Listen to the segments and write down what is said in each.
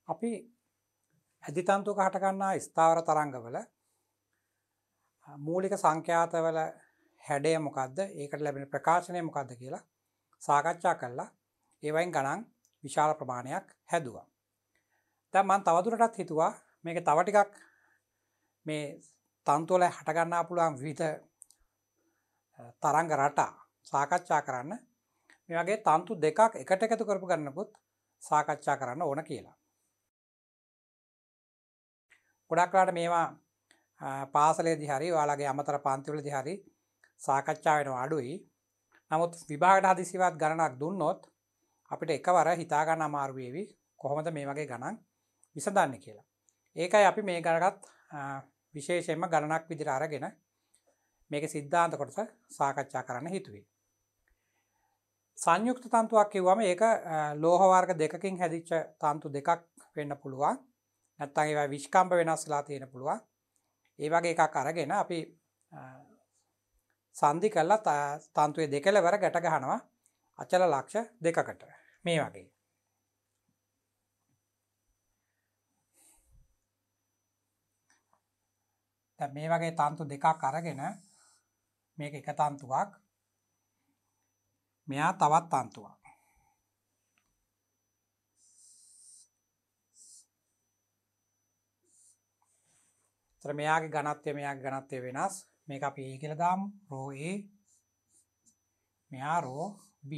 අපි ඇදිතන්තුක හට ගන්නා ස්ථාවර තරංගවල මූලික සංඛ්‍යාතවල හැඩය මොකක්ද? ඒකට ලැබෙන ප්‍රකාශනය මොකක්ද කියලා සාකච්ඡා කළා. ඒ වයින් ගණන් විශාල ප්‍රමාණයක් හැදුවා. දැන් මම තවදුරටත් හිතුවා මේක තව ටිකක් මේ තන්තු වල හට ගන්නා පුළුවන් විවිධ තරංග රටා සාකච්ඡා කරන්න. මේ වගේ තන්තු දෙකක් එකට එකතු කරපු ගන්නකොත් සාකච්ඡා කරන්න ඕන කියලා. ගොඩක් වෙලාවට මේවා පාසලේදී හරි ඔයාලගේ අමතර පන්තිවලදී හරි සාකච්ඡා වෙනවා අඩුයි. නමුත් විභාගයට හදිසියවත් ගණනක් දුන්නොත් අපිට එකවර හිතා ගන්න අමාරු වෙවි කොහොමද මේ වගේ ගණන් විසඳන්නේ කියලා. ඒකයි අපි මේ ගණනත් විශේෂයෙන්ම ගණනක් විදිහට අරගෙන මේකේ සිද්ධාන්ත කොටස සාකච්ඡා කරන්න හිතුවේ. සංයුක්ත තන්තුවක් කිව්වම ඒක ලෝහ වර්ග දෙකකින් හැදිච්ච තන්තු දෙකක් වෙන්න පුළුවන්. නැත්නම් ඒවා විස්කම්භ වෙනස් වෙලා තියෙන පුළුවන්. ඒ වගේ එකක් අරගෙන අපි සංදි කළා තන්තුවේ දෙකලවර ගැට ගන්නවා අචල ලක්ෂ දෙකකට මේ වගේ. දැන් මේ වගේ තන්තු දෙකක් අරගෙන මේක එක තන්තුවක් මෙයා තවත් තන්තුවක්. ඒතර මෙයාගේ ඝනත්වය වෙනස්. මේක අපි A කියලා දාමු. ρ A මෙයා ρ B.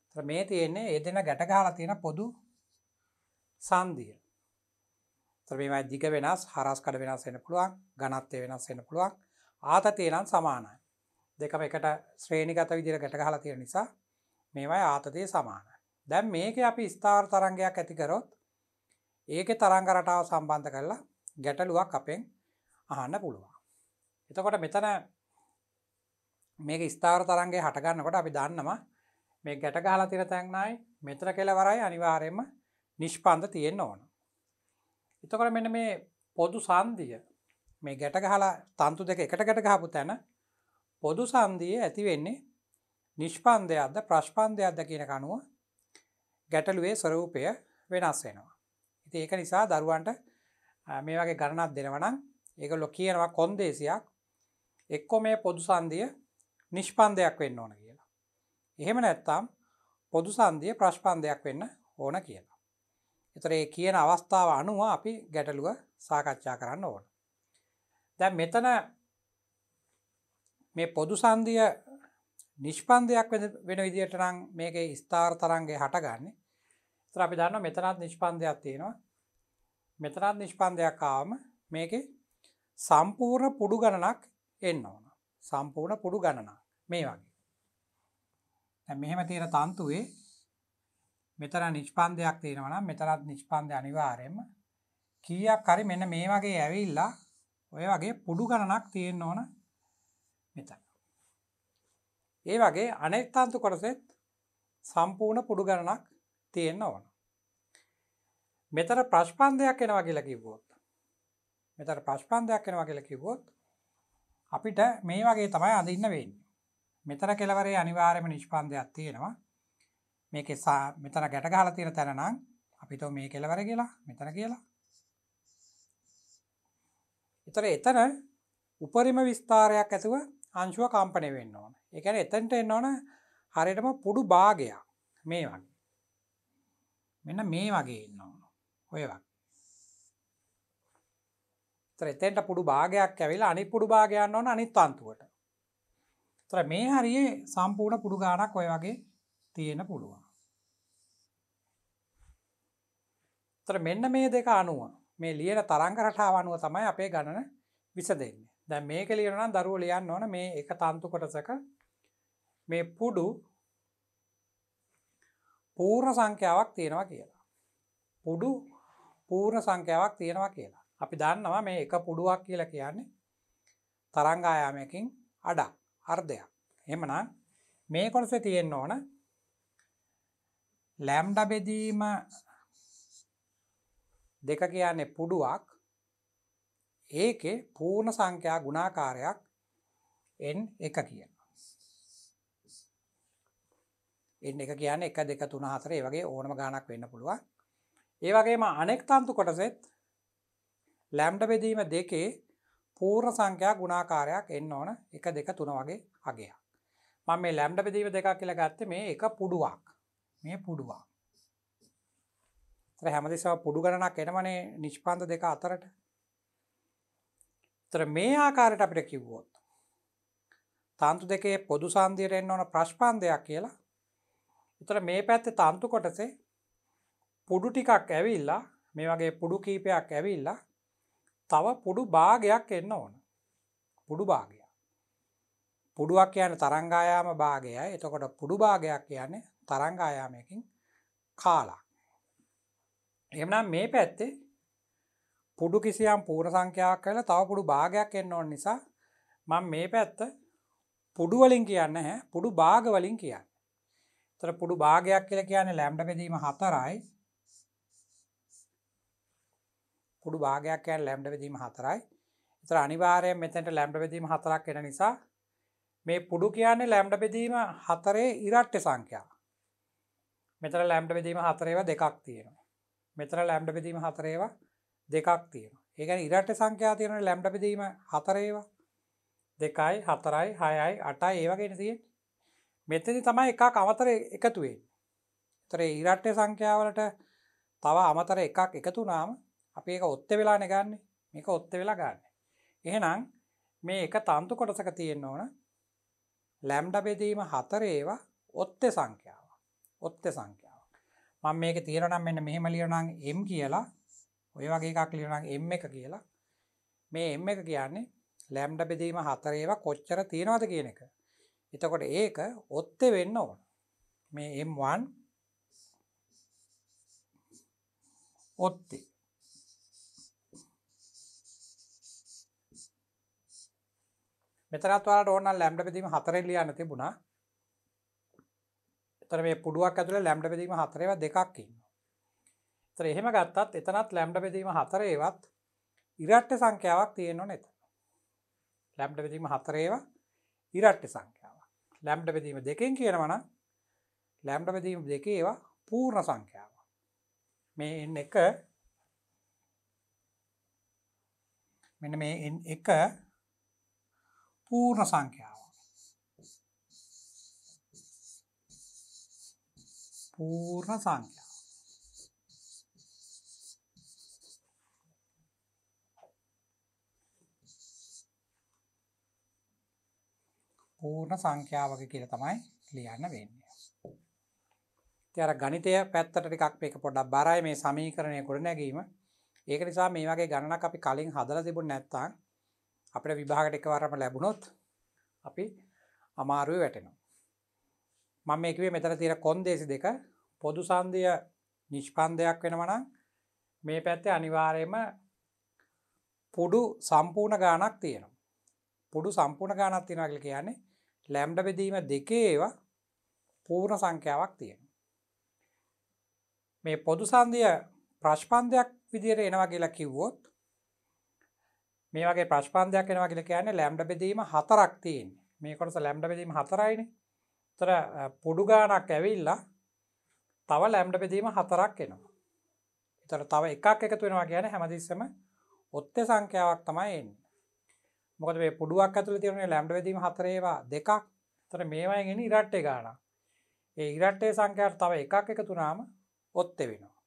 ඒතර මේ තියෙන්නේ ඒ දෙන ගැට ගහලා තියෙන පොදු සංදිය. ඒතර මේවා දිග වෙනස්, හරස් කඩ වෙනස් වෙන්න පුළුවන්, ඝනත්වය වෙනස් වෙන්න පුළුවන්. ආතතිය නම් සමානයි. දෙකම එකට ශ්‍රේණිගත විදිහට ගැට ගහලා තියෙන නිසා මේවායි ආතතිය සමානයි. දැන් මේකේ අපි ස්ථාවර තරංගයක් ඇති කරොත් ඒකේ තරංග රටාව සම්බන්ධ කරලා ගැටලුවක් අපෙන් අහන්න පුළුවන්. එතකොට මෙතන මේක ස්ථාවර තරංගය හට ගන්නකොට අපි දන්නවා මේ ගැට ගහලා තියෙන තැනයි මෙතන කෙලවරයි අනිවාර්යයෙන්ම නිෂ්පන්ද තියෙන්න ඕන. එතකොට මෙන්න මේ පොදු සංදිය මේ ගැට ගහලා තන්තු දෙක එකට ගැට ගහපු තැන පොදු සංදියේ ඇති වෙන්නේ නිෂ්පන්දයක්ද ප්‍රස්පන්දයක්ද කියන කනුව ගැටලුවේ ස්වරූපය වෙනස් වෙනවා. ඉතින් ඒක නිසා දරුවන්ට මේ වගේ ගණනක් දෙනවා නම් ඒගොල්ලෝ කියනවා කොන්දේසියක් එක්ක මේ පොදු සංදිය නිෂ්පන්දයක් වෙන්න ඕන කියලා. එහෙම නැත්නම් පොදු සංදිය ප්‍රස්පන්දයක් වෙන්න ඕන කියලා. ඒතර ඒ කියන අවස්ථාව අනුව අපි ගැටලුව සාකච්ඡා කරන්න ඕන. දැන් මෙතන මේ පොදු සංදිය නිෂ්පන්දයක් වෙන විදිහට නම් මේකේ ස්ථාවර තරංගය හටගන්නේ. ඒතර අපි දන්නවා මෙතනත් නිෂ්පන්දයක් තියෙනවා. මෙතනත් නිෂ්පන්දයක් ආවම මේකේ සම්පූර්ණ පුඩු ගණනක් එන්න ඕන. සම්පූර්ණ පුඩු ගණනක් මේ වගේ. දැන් මෙහෙම තියෙන තන්තුවේ මෙතන නිෂ්පන්දයක් තියෙනවා නම් මෙතනත් නිෂ්පන්දය අනිවාර්යයෙන්ම කීයක් හරි මෙන්න මේ වගේ ඇවිල්ලා ඔය වගේ පුඩු ගණනක් තියෙන්න ඕන මෙතන. ඒ වගේ අනෙක් තන්තු කොටසෙත් සම්පූර්ණ පුඩු ගණනක් තියෙන්න ඕන. මෙතන ප්‍රස්පන්දයක් එනවා කියලා කිව්වොත් අපිට මේ වගේ තමයි අඳින්න වෙන්නේ. මෙතන කෙලවරේ අනිවාර්යයෙන්ම නිෂ්පන්දයක් තියෙනවා. මේකේ මෙතන ගැට ගහලා තියෙන තැන නම් අපිට මේ කෙලවර කියලා මෙතන කියලා. එතන උපරිම විස්තරයක් ඇතුව අංශුව කම්පණය වෙන්න ඕන. ඒ කියන්නේ එතනට එන්න ඕන හරියටම පුඩු භාගයක් මේ වගේ. මෙන්න මේ වගේ එන්න ඕන. ඔය වගේ. එතෙන්ට පුඩු භාගයක් ඇවිල්ලා අනිත් පුඩු භාගය යන්න ඕන අනිත් තන්තුවට. ඒතර මේ හරියේ සම්පූර්ණ පුඩු ගාණක් ඔය වගේ තියෙන්න පුළුවන්. ඒතර මෙන්න මේ දෙක අනුව මේ ලියන තරංග රටාව අනුව තමයි අපේ ගණන විසඳෙන්නේ. දැන් මේක ලියනවා නම් දරුවෝ ලියන්න ඕන මේ එක තන්තු කොටසක මේ පුඩු පූර්ණ සංඛ්‍යාවක් තියෙනවා කියලා. පුඩු පූර්ණ සංඛ්‍යාවක් තියෙනවා කියලා. අපි දන්නවා මේ එක පුඩුවක් කියලා කියන්නේ තරංග ආයාමයකින් අඩක් අර්ධයක්. එහෙමනම් මේ කොටසේ තියෙන්න ඕන ලැම්ඩා බෙදීම දෙක කියන්නේ පුඩුවක්. ඒකේ පූර්ණ සංඛ්‍යා ගුණාකාරයක් n1 කියනවා. n1 කියන්නේ 1 2 3 4 ඒ වගේ ඕනම ගාණක් වෙන්න පුළුවන්. ඒ වගේම අනෙක් තන්තු කොටසෙත් ලැම්ඩා බෙදීම දෙකේ පූර්ණ සංඛ්‍යා ගුණාකාරයක් එන්න ඕන 1 2 3 වගේ අගයක්. මම මේ ලැම්ඩා බෙදීම දෙකක් කියලා ගත්තේ මේ එක පුඩුවක්. මේ පුඩුවක්. ඒතර හැමදෙස්සම පුඩු ගණනක් එනවනේ නිෂ්පන්ද දෙක අතරට. ඒතර මේ ආකාරයට අපිට කිව්වොත් තන්තු දෙකේ පොදු සංදියට එන්න ඕන ප්‍රශ්පන්දයක් කියලා. ඒතර මේ පැත්තේ තන්තු කොටසේ පුඩු ටිකක් ඇවිල්ලා මේ වගේ පුඩු කීපයක් ඇවිල්ලා තව පුඩු භාගයක් එන්න ඕන. පුඩු භාගයක්. පුඩුවක් කියන්නේ තරංග ආයාම භාගයයි. එතකොට පුඩු භාගයක් කියන්නේ තරංග ආයාමයකින් කාලක්. එහෙනම් මේ පැත්තේ පුඩු කිසියම් පූර්ණ සංඛ්‍යාවක් කියලා තව පුඩු භාගයක් එන්න ඕන නිසා මම මේ පැත්ත පුඩු වලින් කියන්නේ නැහැ. පුඩු භාග වලින් කියන්නේ. ඒතර පුඩු භාගයක් කියලා කියන්නේ ලැම්ඩා බෙදීම 4යි. පුඩු භාගයක් කියන්නේ ලැම්ඩා බෙදීම 4යි. ඒතර අනිවාර්යයෙන් මෙතනට ලැම්ඩා බෙදීම 4ක් එන නිසා මේ පුඩු කියන්නේ ලැම්ඩා බෙදීම 4 ඉරට්ට සංඛ්‍යාව. මෙතන ලැම්ඩා බෙදීම 4 ඒවා දෙකක් තියෙනවා. මෙතන ලැම්ඩා බෙදීම 4 ඒවා දෙකක් තියෙනවා. ඒ කියන්නේ ඉරට්ට සංඛ්‍යාව තියෙනනේ ලැම්ඩා බෙදීම 4 ඒවා 2යි 4යි 6යි 8යි ඒ වගේනේ තියෙන්නේ. මෙතනදී තමයි එකක් අමතර එකතු වෙන්නේ. ඒතර ඒ ඉරට්ට සංඛ්‍යාවලට තව අමතර එකක් එකතු වුණාම අපි ඒක ඔත්තේ වෙලානේ ගන්නෙ. මේක ඔත්තේ වෙලා ගන්න. එහෙනම් මේ එක තන්තු කොටසක තියෙන්න ඕන ලැම්ඩා බෙදීම 4 ඒවා ඔත්තේ සංඛ්‍යාව. ඔත්තේ සංඛ්‍යාව. මම මේකේ තියෙනවා නම් මෙන්න මෙහෙම ලියනවා නම් m කියලා. ඔය වගේ එකක් ලියනවා නම් m1 කියලා. මේ m1 කියන්නේ ලැම්ඩා බෙදීම 4 ඒවා කොච්චර තියෙනවද කියන එක. එතකොට ඒක ඔත්තේ වෙන්න ඕන. මේ m1 ඔත්තේ. මෙතනත් ඔයාලට ඕන නම් ලැම්ඩා බෙදීම 4ෙන් ලියන්න තිබුණා. ඒතර මේ පුඩුවක් ඇතුලේ ලැම්ඩා බෙදීම 4 ඒවා දෙකක් ඉන්නවා. ඒතර එහෙම ගත්තත් එතනත් ලැම්ඩා බෙදීම 4 ඒවත් ඉරට්ට සංඛ්‍යාවක් තියෙන්න ඕනේ එතන. ලැම්ඩා බෙදීම 4 ඒවා ඉරට්ට සංඛ්‍යාවක්. ලැම්ඩා බෙදීම 2කින් කියනවා නම් ලැම්ඩා බෙදීම 2 ඒවා පූර්ණ සංඛ්‍යාවක්. මේ n1 මෙන්න මේ n1 පූර්ණ සංඛ්‍යාව. පූර්ණ සංඛ්‍යාව. පූර්ණ සංඛ්‍යාවක කියලා තමයි ලියන්න වෙන්නේ. ඉතින් අර ගණිතය පැත්තට ටිකක් මේක පොඩ්ඩක් බරයි මේ සමීකරණය ගොඩනැගීම. ඒක නිසා මේ වගේ ගණනක් අපි කලින් හදලා තිබුණ නැත්නම් අපිට විභාගයට එකවරම ලැබුණොත් අපි අමාරුවේ වැටෙනවා. මම මේ කිව්වේ මෙතන තියෙන කොන්දේසි දෙක පොදු සංදිය නිෂ්පන්දයක් වෙනවා නම් මේ පැත්තේ අනිවාර්යයෙන්ම පුඩු සම්පූර්ණ ගාණක් තියෙනවා. පුඩු සම්පූර්ණ ගාණක් තියෙනවා කියලා කියන්නේ ලැම්ඩා බෙදීම 2 ඒවා පූර්ණ සංඛ්‍යාවක් තියෙනවා. මේ පොදු සංදිය ප්‍රශ්පන්දයක් විදියට එනවා කියලා කිව්වොත් මේ වගේ ප්‍රශ්පන්දයක් එනවා කියලා කියන්නේ ලැම්ඩා බෙදීම 4ක් තියෙන්නේ. මේ කොටස ලැම්ඩා බෙදීම 4යිනේ. ඒතර පුඩු ගාණක් ඇවිල්ලා තව ලැම්ඩා බෙදීම 4ක් එනවා. ඒතර තව එකක් එකතු වෙනවා කියන්නේ හැමතිස්සෙම ඔත්තේ සංඛ්‍යාවක් තමයි එන්නේ. මොකද මේ පුඩුවක් ඇතුලේ තියෙන ලැම්ඩා බෙදීම 4 ඒවා දෙකක්. ඒතර මේවායින් එන්නේ ඉරට්ටේ ගාණක්. ඒ ඉරට්ටේ සංඛ්‍යාවට තව එකක් එකතු වුණාම ඔත්තේ වෙනවා.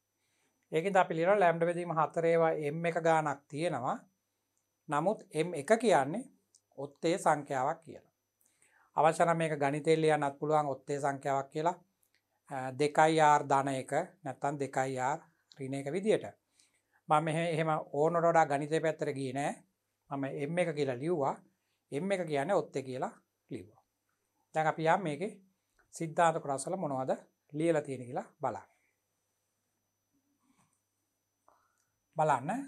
ඒකෙන්ද අපි ලියනවා ලැම්ඩා බෙදීම 4 ඒවා m1 ගාණක් තියෙනවා. නමුත් m1 කියන්නේ ඔත්තේ සංඛ්‍යාවක් කියලා. අවශ්‍ය නම් මේක ගණිතයෙන් ලියන්නත් පුළුවන් ඔත්තේ සංඛ්‍යාවක් කියලා. 2r ධන 1 නැත්නම් 2r ඍණ 1 විදියට. මම එහෙම ඕනට වඩා ගණිතයේ පැත්තට ගියේ නෑ. මම m1 කියලා ලිව්වා. m1 කියන්නේ ඔත්තේ කියලා ලිව්වා. දැන් අපි යම් මේකේ සිද්ධාන්ත කොටස් වල මොනවද ලියලා තියෙන්නේ කියලා බලන්න.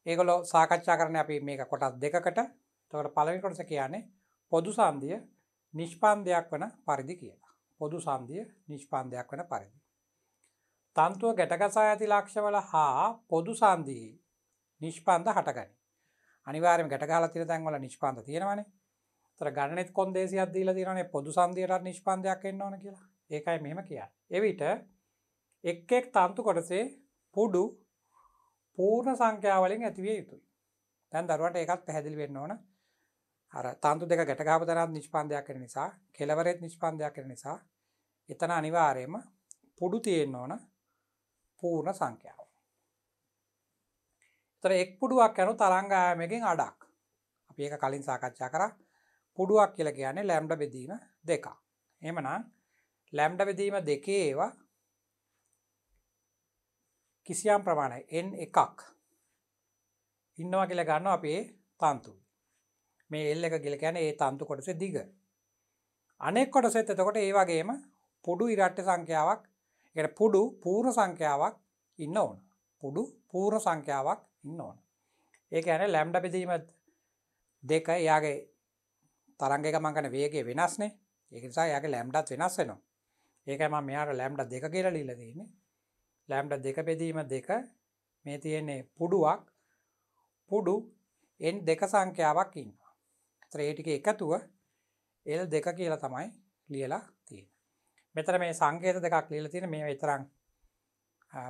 ඒගොල්ලෝ සාකච්ඡා කරන්නේ අපි මේක කොටස් දෙකකට. එතකොට පළවෙනි කොටස කියන්නේ පොදු සංදිය නිෂ්පන්දයක් වන පරිදි කියලා. පොදු සංදිය නිෂ්පන්දයක් වන පරිදි. තන්තුව ගැටගසා ඇති ලක්ෂවල හා පොදු සංදියේ නිෂ්පන්ද හටගනී. අනිවාර්යයෙන්ම ගැට ගහලා තියෙන තැන් වල නිෂ්පන්ද තියෙනවානේ. ඒතර ගණනෙත් කොන්දේසියක් දීලා තියෙනවානේ පොදු සංදියට නිෂ්පන්දයක් එන්න ඕන කියලා. ඒකයි මෙහෙම කියන්නේ. එවිට එක් එක් තන්තු කොටසේ පුඩු පූර්ණ සංඛ්‍යාවලින් ඇතිවිය යුතුයි. දැන් දරුවන්ට ඒකත් පැහැදිලි වෙන්න ඕන. අර තන්තු දෙක ගැට ගහපු තැනත් නිෂ්පන්දයක් වෙන නිසා, කෙලවරෙත් නිෂ්පන්දයක් වෙන නිසා එතන අනිවාර්යයෙන්ම පුඩු තියෙන්න ඕන පූර්ණ සංඛ්‍යාව. ඒතර එක් පුඩුවක් යනු තරංග ආයාමයකින් අඩක්. අපි ඒක කලින් සාකච්ඡා කරා. පුඩුවක් කියලා කියන්නේ ලැම්ඩා බෙදීම 2ක්. එහෙමනම් ලැම්ඩා බෙදීම 2 ඒවා කිසියම් ප්‍රමාණයක් n එකක් ඉන්නවා කියලා ගන්නවා අපි ඒ තන්තු. මේ L එක කියලා කියන්නේ ඒ තන්තු කොටසේ දිග. අනෙක් කොටසෙත් එතකොට ඒ වගේම පුඩු ඉරට්ට සංඛ්‍යාවක්, ඒ කියන්නේ පුඩු පූර්ණ සංඛ්‍යාවක් ඉන්න ඕන. පුඩු පූර්ණ සංඛ්‍යාවක් ඉන්න ඕන. ඒ කියන්නේ ලැම්ඩා බෙදීම 2 එයාගේ තරංග එක මං කරන වේගය වෙනස්නේ. ඒක නිසා එයාගේ ලැම්ඩාත් වෙනස් වෙනවා. ඒකයි මම මෙයාට ලැම්ඩා 2 කියලා ලියලා තියෙන්නේ. ලැම්ඩා 2 බෙදීම 2 මේ තියෙන්නේ පුඩුවක්. පුඩු n 2 සංඛ්‍යාවක් ඉන්නවා. ඒතර ඒ ටික එකතුව L2 කියලා තමයි ලියලා තියෙන්නේ. මෙතන මේ සංකේත දෙකක් ලියලා තියෙන මේ විතරක්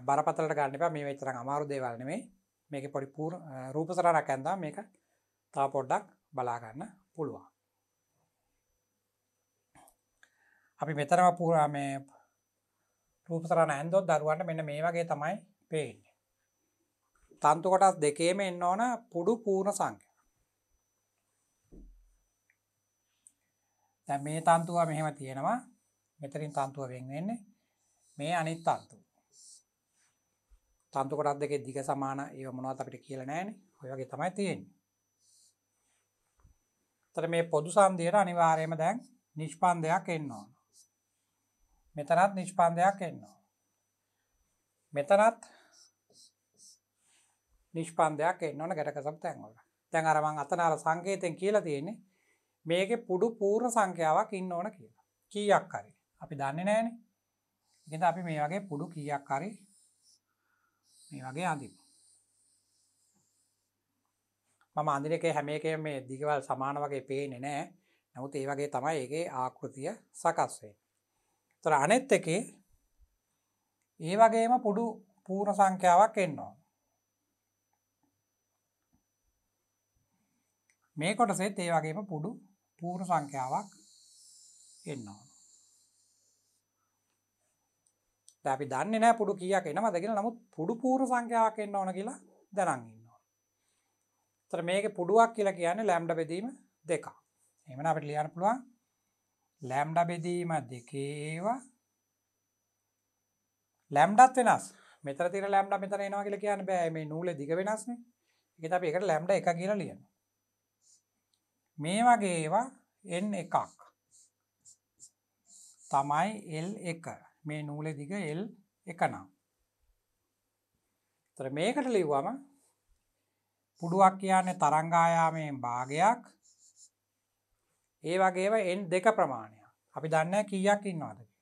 බරපතලට ගන්න එපා. මේ විතරක් අමාරු දේවල් නෙමෙයි. මේකේ පොඩි රූප සටහනක් ඇඳලා මේක තව පොඩ්ඩක් බලා ගන්න පුළුවන්. අපි මෙතනම මේ රූප සටහන ඇඳොත් දරුවන්ට මෙන්න මේ වගේ තමයි පේන්නේ. තන්තු කොටස් දෙකේම එන්න ඕන පුඩු පූර්ණ සංඛ්‍යා. දැන් මේ තන්තුව මෙහෙම තියෙනවා. මෙතනින් තන්තුව වෙන් වෙන්නේ. මේ අනිත් තන්තුව. තන්තු කොටස් දෙකේ දිග සමාන ඒව මොනවද අපිට කියලා නැහැනේ. ඔය වගේ තමයි තියෙන්නේ. ඒතර මේ පොදු සංදියට අනිවාර්යයෙන්ම දැන් නිෂ්පන්දයක් එන්න ඕන. මෙතනත් නිෂ්පන්දයක් එන්න ඕන. මෙතනත් නිෂ්පන්දයක් එන්න ඕන ගැටකසපු තැන් වල. දැන් අර මං අතන අර සංකේතයෙන් කියලා තියෙන්නේ මේකේ පුඩු පූර්ණ සංඛ්‍යාවක් ඉන්න ඕන කියලා. කීයක් හරි. අපි දන්නේ නැහනේ. ඒකෙන්ද අපි මේ වගේ පුඩු කීයක් හරි මේ වගේ අඳිමු. මම අඳින එකේ හැම එකේම මේ දිගවල් සමාන වගේ පේන්නේ නැහැ. නමුත් ඒ වගේ තමයි ඒකේ ආකෘතිය සකස් වෙන්නේ. ඒතර අනෙත් එකේ ඒ වගේම පුඩු පූර්ණ සංඛ්‍යාවක් එන්න ඕන. මේ කොටසෙත් ඒ වගේම පුඩු පූර්ණ සංඛ්‍යාවක් එන්න ඕන. දැන් අපි දන්නේ නැහැ පුඩු කීයක් එනවද කියලා. නමුත් පුඩු පූර්ණ සංඛ්‍යාවක් එන්න ඕන කියලා දැනන් ඉන්න ඕන. ඒතර මේකේ පුඩුවක් කියලා කියන්නේ ලැම්ඩා බෙදීම 2ක්. එහෙමනම් අපිට ලියන්න පුළුවන් ලැම්ඩා බෙදීම 2 ඒවා ලැම්ඩාත් වෙනස්. මෙතන තියෙන ලැම්ඩා මෙතන එනවා කියලා කියන්න බෑ. මේ නූලේ දිග වෙනස්නේ. ඒකත් අපි ඒකට ලැම්ඩා 1 කියලා ලියනවා. මේ වගේ ඒවා n එකක් තමයි L1. මේ නූලේ දිග L1 නම්. ඒතර මේකට ලිව්වම පුඩුවක් කියන්නේ තරංග ආයාමයෙන් භාගයක්. ඒ වගේම n2 ප්‍රමාණයක්. අපි දන්නේ කීයක් ඉන්නවද කියලා.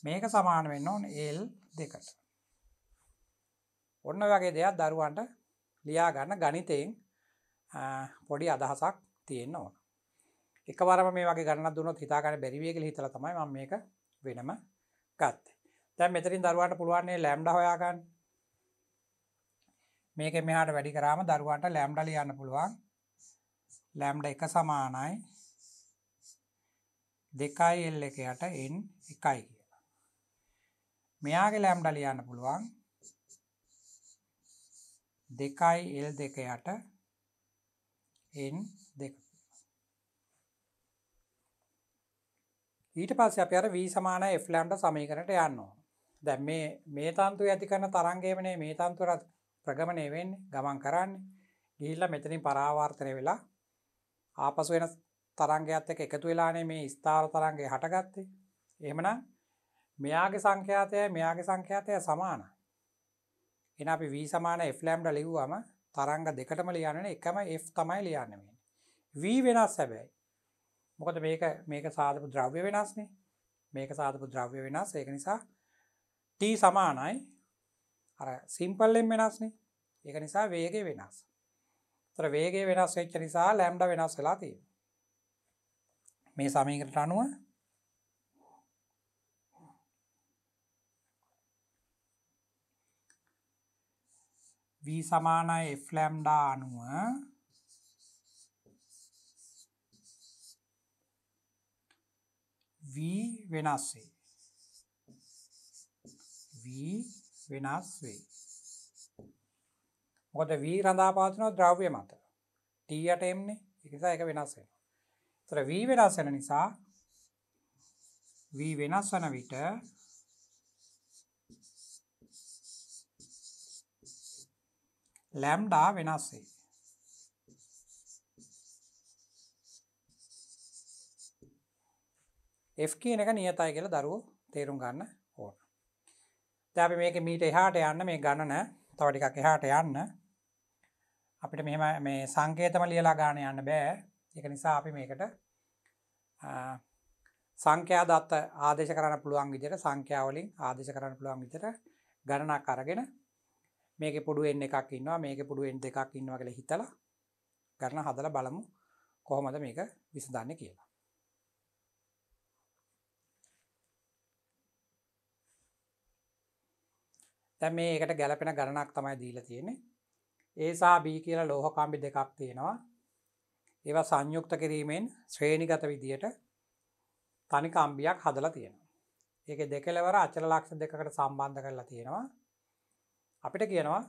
මේක සමාන වෙන්න ඕනේ L2ට. ඔන්න වගේ දෙයක් දරුවන්ට ලියා ගන්න ගණිතයෙන් පොඩි අදහසක් තියෙන්න ඕන. එකවරම මේ වගේ ගණනක් දුන්නොත් හිතා ගන්න බැරි වෙයි කියලා හිතලා තමයි මම මේක වෙනම ගත්තේ. දැන් මෙතනින් දරුවන්ට පුළුවන් නේ ලැම්ඩා හොයාගන්න. මේකෙන් මෙහාට වැඩි කරාම දරුවන්ට ලැම්ඩා ලියන්න පුළුවන්. ලැම්ඩා 1 සමානයි 2යි L1 යට n 1යි කියලා. මෙයාගේ ලැම්ඩා ලියන්න පුළුවන් 2යි L2 යට n 2. ඊට පස්සේ අපි අර v සමාන f ලැම්ඩා සමීකරණයට යන්න ඕන. දැන් මේ තන්තුව ඇති කරන තරංගයමනේ මේ තන්තුවට ප්‍රගමණය වෙන්නේ, ගමන් කරන්නේ. ගිහිල්ලා මෙතනින් පරාවර්තනය වෙලා ආපසු වෙන තරංගයත් එක්ක එකතු වෙලානේ මේ ස්ථාවර තරංගය හටගත්තේ. එහෙමනම් මෙයාගේ සංඛ්‍යාතය සමානයි. එහෙනම් අපි v සමාන f ලැම්ඩා ලිව්වම තරංග දෙකටම ලියන්නේ එකම f තමයි ලියන්නේ මේ. v වෙනස් හැබැයි. මොකද මේක සාධක ද්‍රව්‍ය වෙනස්නේ. මේක සාධක ද්‍රව්‍ය වෙනස්. ඒක නිසා t සමානයි අර සිම්පල් m වෙනස්නේ. ඒක නිසා වේගය වෙනස්. ඒතර වේගය වෙනස් වෙච්ච නිසා ලැම්ඩා වෙනස් වෙලා තියෙනවා. මේ සමීකරණයට අනුව v සමානයි f ලැම්ඩා අනුව v වෙනස් වේ. v වෙනස් වේ. මොකද v රඳා පවතින ද්‍රව්‍ය මත. t යට m නේ. ඒක නිසා ඒක වෙනස් වෙනවා. ඒතර v වෙනස් වෙන නිසා v වෙනස් වන විට ලැම්ඩා වෙනස් වේ. f කියන එක නියතයි කියලා දරුවෝ තේරුම් ගන්න ඕන. දැන් අපි මේකේ මීට එහාට යන්න මේ ගණන තව ටිකක් එහාට යන්න අපිට මෙහෙම මේ සංකේතම ලියලා ගන්න යන්න බෑ. ඒක නිසා අපි මේකට සංඛ්‍යා දත්ත ආදේශ කරන්න පුළුවන් විදිහට සංඛ්‍යා වලින් ආදේශ කරන්න පුළුවන් විදිහට ගණනක් අරගෙන මේකේ පොඩු n එකක් ඉන්නවා මේකේ පොඩු n දෙකක් ඉන්නවා කියලා හිතලා ගණන හදලා බලමු කොහොමද මේක විසඳන්නේ කියලා. දැන් මේකට ගැලපෙන ගණනක් තමයි දීලා තියෙන්නේ. A සහ B කියලා ලෝහ කම්බි දෙකක් තියෙනවා. ඒවා සංයුක්ත කිරීමෙන් ශ්‍රේණිගත විදියට තනි කම්බියක් හදලා තියෙනවා. ඒකේ දෙකලවර අචල ලක්ෂ දෙකකට සම්බන්ධ කරලා තියෙනවා. අපිට කියනවා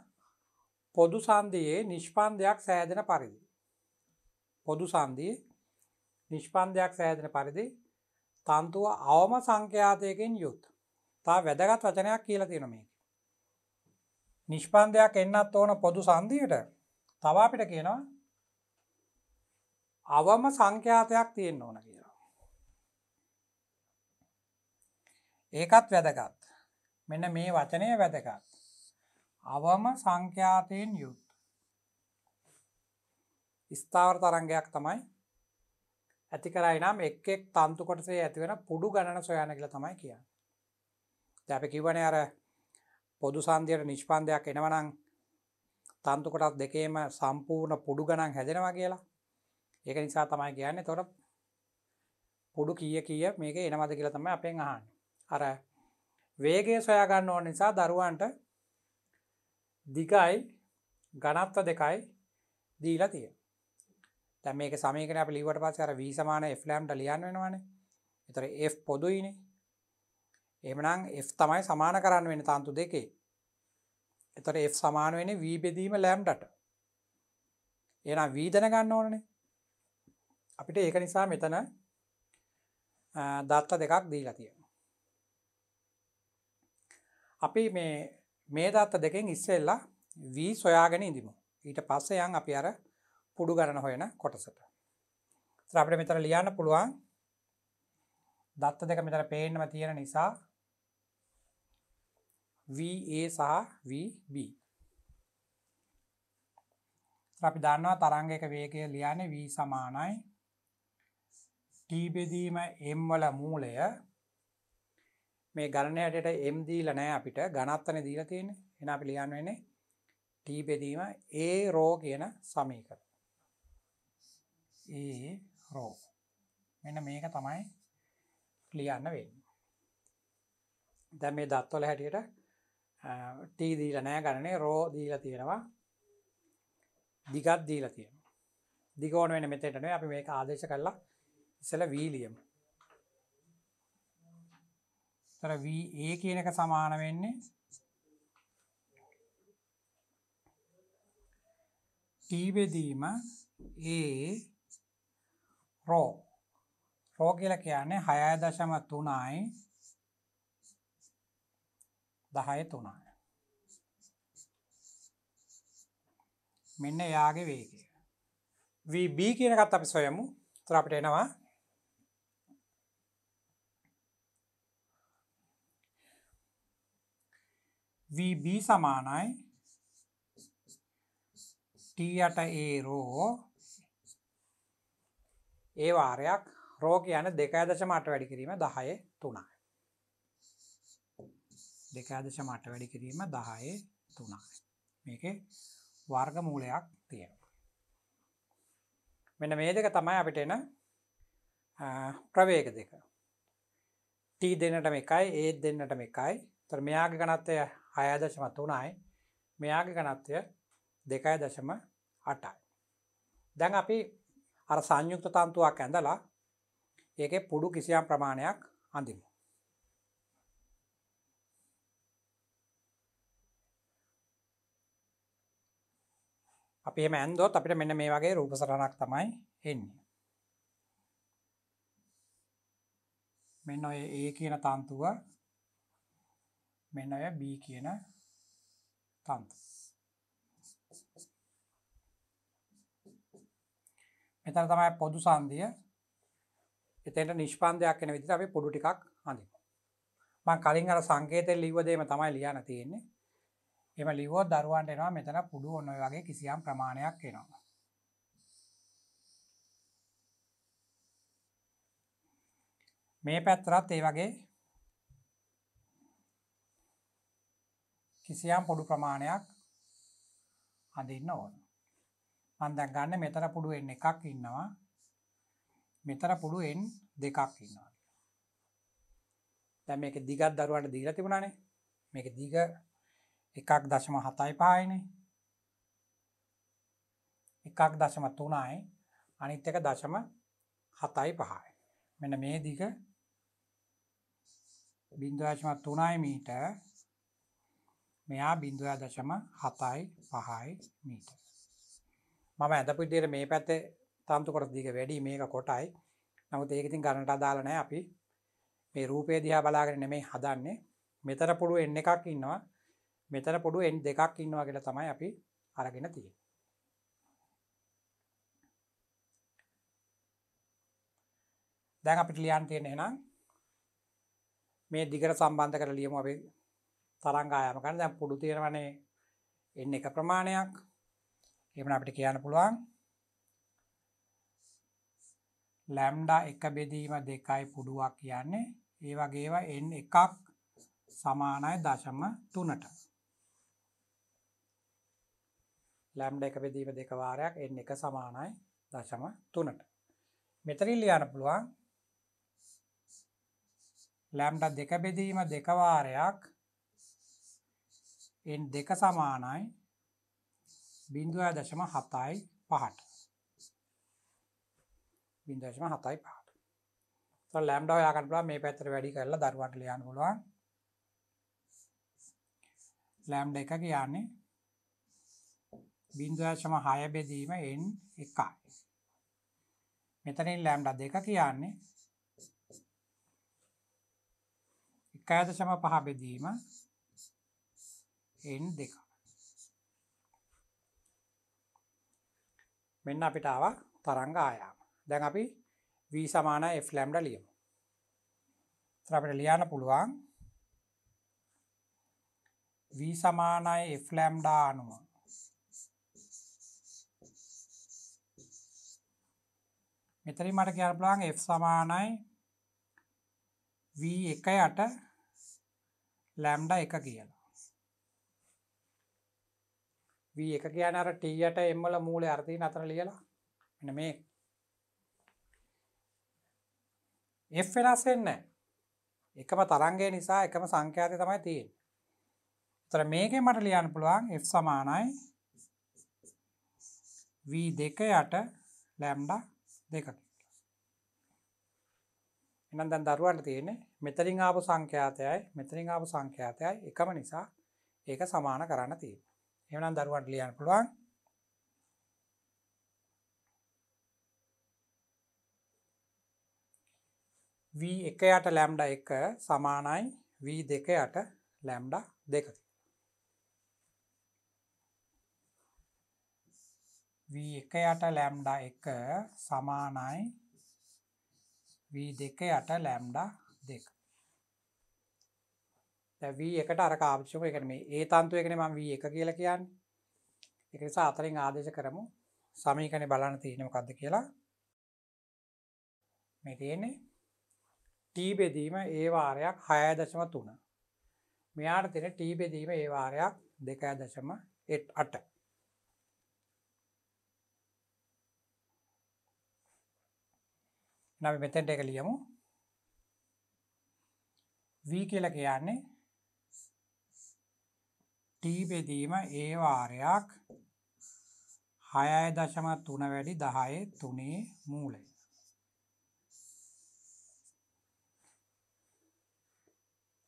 පොදු සංදියේ නිෂ්පන්දයක් සෑදෙන පරිදි. පොදු සංදියේ නිෂ්පන්දයක් සෑදෙන පරිදි තන්තුව අවම සංඛ්‍යාතයකින් යුත්. තා වැදගත් වචනයක් කියලා තියෙනවා මේක. නිෂ්පන්දයක් එන්නත් ඕන පොදු සංදියට. තව අපිට කියනවා අවම සංඛ්‍යාතයක් තියෙන්න ඕන කියලා. ඒකත් වැදගත්. මෙන්න මේ වචනය වැදගත්. අවම සංඛ්‍යාතයෙන් යුත්. ස්ථාවර තරංගයක් තමයි ඇති කරයි නම් එක් එක් තන්තු කොටසේ ඇති වෙන පුඩු ගණන සොයන්න කියලා තමයි කියන්නේ. දැන් අපි කියවනේ අර පොදු සංදියට නිෂ්පන්දයක් එනවා නම් තන්තු කොටස් දෙකේම සම්පූර්ණ පුඩු ගණන් හැදෙනවා කියලා. ඒක නිසා තමයි කියන්නේ. එතකොට පුඩු කීය මේකේ එනවද කියලා තමයි අපෙන් අහන්නේ. අර වේගය සොයා ගන්න ඕන නිසා දරුවන්ට දිගයි ඝනත්ව දෙකයි දීලා තියෙනවා. දැන් මේකේ සමීකරණය අපි ලියුවට පස්සේ අර v සමාන f ලැම්ඩා ලියන්න වෙනවනේ. ඒතර f පොදුයිනේ. එහෙමනම් f තමයි සමාන කරන්න වෙන්නේ තන්තු දෙකේ. ඒතර f සමාන වෙන්නේ v බෙදීම ලැම්ඩාට. එහෙනම් v දැනගන්න ඕනනේ. අපිට ඒක නිසා මෙතන දත්ත දෙකක් දීලා තියෙනවා. අපි මේ දත්ත දෙකෙන් ඉස්සෙල්ලා v සොයාගෙන ඉඳිමු. ඊට පස්සේ යන් අපි අර පුඩු ගණන හොයන කොටසට. ඒත් අපිට මෙතන ලියන්න පුළුවන් දත්ත දෙක මෙතන පේන්නම තියෙන නිසා VA සහ VB. අපි දන්නවා තරංගයක වේගය ලියන්නේ v සමානයි t බෙදීම m වල මූලය. මේ ගණනය හැටියට m දීලා නැහැ අපිට ඝනත්වනේ දීලා තියෙන්නේ. එහෙනම් අපි ලියන්න වෙන්නේ t බෙදීම a ρ කියන සමීකරණය. a ρ. මෙන්න මේක තමයි ලියන්න වෙන්නේ. දැන් මේ දත්වල හැටියට t දීලා නැහැ ගණනේ ρ දීලා තියෙනවා. දිගක් දීලා තියෙනවා. දිග ඕන වෙන්නේ මෙතෙන්ට නෙවෙයි අපි මේක ආදේශ කරලා ඉස්සෙල්ලා v ලියමු. ඒතර va කියන එක සමාන වෙන්නේ t බෙදීම a ρ. ρ කියලා කියන්නේ 6.3යි 10.3යි. මෙන්න යාගේ වේගය. VB කියන එකත් අපි සොයමු. ඒතර අපිට එනවා VB සමානයි t යට a ρ ඒ වාරයක් ρ කියන්නේ 2.8 වැඩි කිරීම 10.3යි. 2.8 වැඩි කිරීම 10.3යි. මේකේ වර්ගමූලයක් තියෙනවා. මෙන්න මේ දෙක තමයි අපිට එන ප්‍රවේග දෙක. t දෙන්නටම එකයි a දෙන්නටම එකයි. ඒතර මෙයාගේ ඝනත්වය 6.3යි. මෙයාගේ ඝනත්වය 2.8යි. දැන් අපි අර සංයුක්ත තන්තුවක් ඇඳලා ඒකේ පුඩු කිසියම් ප්‍රමාණයක් අඳිමු. අපි එහෙම ඇන්දොත් අපිට මෙන්න මේ වගේ රූප සටහනක් තමයි එන්නේ. මෙන්න ඔය A කියන තන්තුව, මෙන්න ඔය B කියන තන්තුව. මෙතන තමයි පොදු සංදිය. එතෙන්ට නිෂ්පන්දයක් වෙන විදිහට අපි පොඩු ටිකක් අඳිමු. මම කලින් අර සංකේතයෙන් ලිව්ව දෙයම තමයි ලියන්න තියෙන්නේ. එහෙම ලිව්වොත් දරුවන්ට එනවා මෙතන පුඩු ඔන්න ඔය වගේ කිසියම් ප්‍රමාණයක් එනවා. මේ පැත්තටත් ඒ වගේ කිසියම් පොඩු ප්‍රමාණයක් අඳින්න ඕන. මම දැන් ගන්න මෙතන පුඩු n එකක් ඉන්නවා. මෙතන පුඩු n දෙකක් ඉන්නවා. දැන් මේකේ දිගක් දරුවන්ට දීලා තිබුණානේ. මේකේ දිග 1.75 නේ. 1.3යි අනිත් එක 0.75යි. මෙන්න මේ දිග 0.3යි මීටර. මෙයා 0.75යි මීටර. මම ඇඳපු විදිහට මේ පැත්තේ තන්තු කොටස දිග වැඩි, මේක කොටයි. නමුත් ඒක ඉතින් ගණනට අදාළ නැහැ. අපි මේ රූපය දිහා බලාගෙන නෙමෙයි හදන්නේ. මෙතන පුඩු n එකක් ඉන්නවා. මෙතන පුඩු n දෙකක් ඉන්නවා කියලා තමයි අපි අරගෙන තියෙන්නේ. දැන් අපිට ලියන්න තියෙන්නේ එහෙනම් මේ දිගට සම්බන්ධ කරලා ලියමු අපි තරංග ආයාම ගන්න. දැන් පුඩු තියෙනවනේ n එක ප්‍රමාණයක්. එහෙනම් අපිට කියන්න පුළුවන් ලැම්ඩා 1 බෙදීම 2යි පුඩුවක් කියන්නේ. ඒ වගේ ඒවා n එකක් සමානයි 0.3ට. ලැම්ඩා 1 බෙදීම 2 වාරයක් n එක සමානයි 0.3ට. මෙතනින් ලියන්න පුළුවන් ලැම්ඩා 2 බෙදීම 2 වාරයක් n 2 සමානයි 0.75ට. 0.75ට. ලැම්ඩා හොයා ගන්න පුළුවන් මේ පැත්තට වැඩි කරලා දරුවන්ට ලියන්න පුළුවන්. ලැම්ඩා 1 කියන්නේ 0.6 බෙදීම n 1යි. මෙතනින් ලැම්ඩා 2 කියන්නේ 1.5 බෙදීම n 2. මෙන්න අපිට ආවා තරංග ආයාම. දැන් අපි v සමාන f ලැම්ඩා ලියමු. එතන අපිට ලියන්න පුළුවන් v සමානයි f ලැම්ඩා අනුව මෙතනින් මට කියන්න පුළුවන් f සමානයි v 1යට ලැම්ඩා 1 කියලා. v 1 කියන්නේ අර t යට m වල මූලය අර තියෙන අතර ලියලා මෙන්න මේ f වෙනස් වෙන්නේ නැහැ. එකම තරංගය නිසා එකම සංඛ්‍යාතය තමයි තියෙන්නේ. ඒතර මේකෙන් මට ලියන්න පුළුවන් f සමානයි v 2යට ලැම්ඩා 2 කියලා. එහෙනම් දැන් දරුවන්ට තියෙන්නේ මෙතනින් ආපු සංඛ්‍යාතයයි මෙතනින් ආපු සංඛ්‍යාතයයි එකම නිසා ඒක සමාන කරන්න තියෙනවා. එහෙනම් දරුවන්ට ලියන්න පුළුවන් v 1යට ලැම්ඩා 1 සමානයි v 2යට ලැම්ඩා 2. v 1යට ලැම්ඩා 1 සමානයි v 2යට ලැම්ඩා 2. දැන් v 1ට අර කාපිච්චුම ඒ කියන්නේ මේ a තන්තුව එකනේ මම v 1 කියලා කියන්නේ. ඒක නිසා අතරින් ආදේශ කරමු. සමීකරණේ බලන්න තියෙන්නේ මොකද්ද කියලා. මේ තියෙන්නේ t බෙදීම a වාරයක් 6.3. මෙයාට තියෙන t බෙදීම a වාරයක් 2.8. අපි මෙතෙන්ට එක ලියමු. v කියලා කියන්නේ t බෙදීම a වාරයක් 6.3 වැඩි 10.3 මූලය.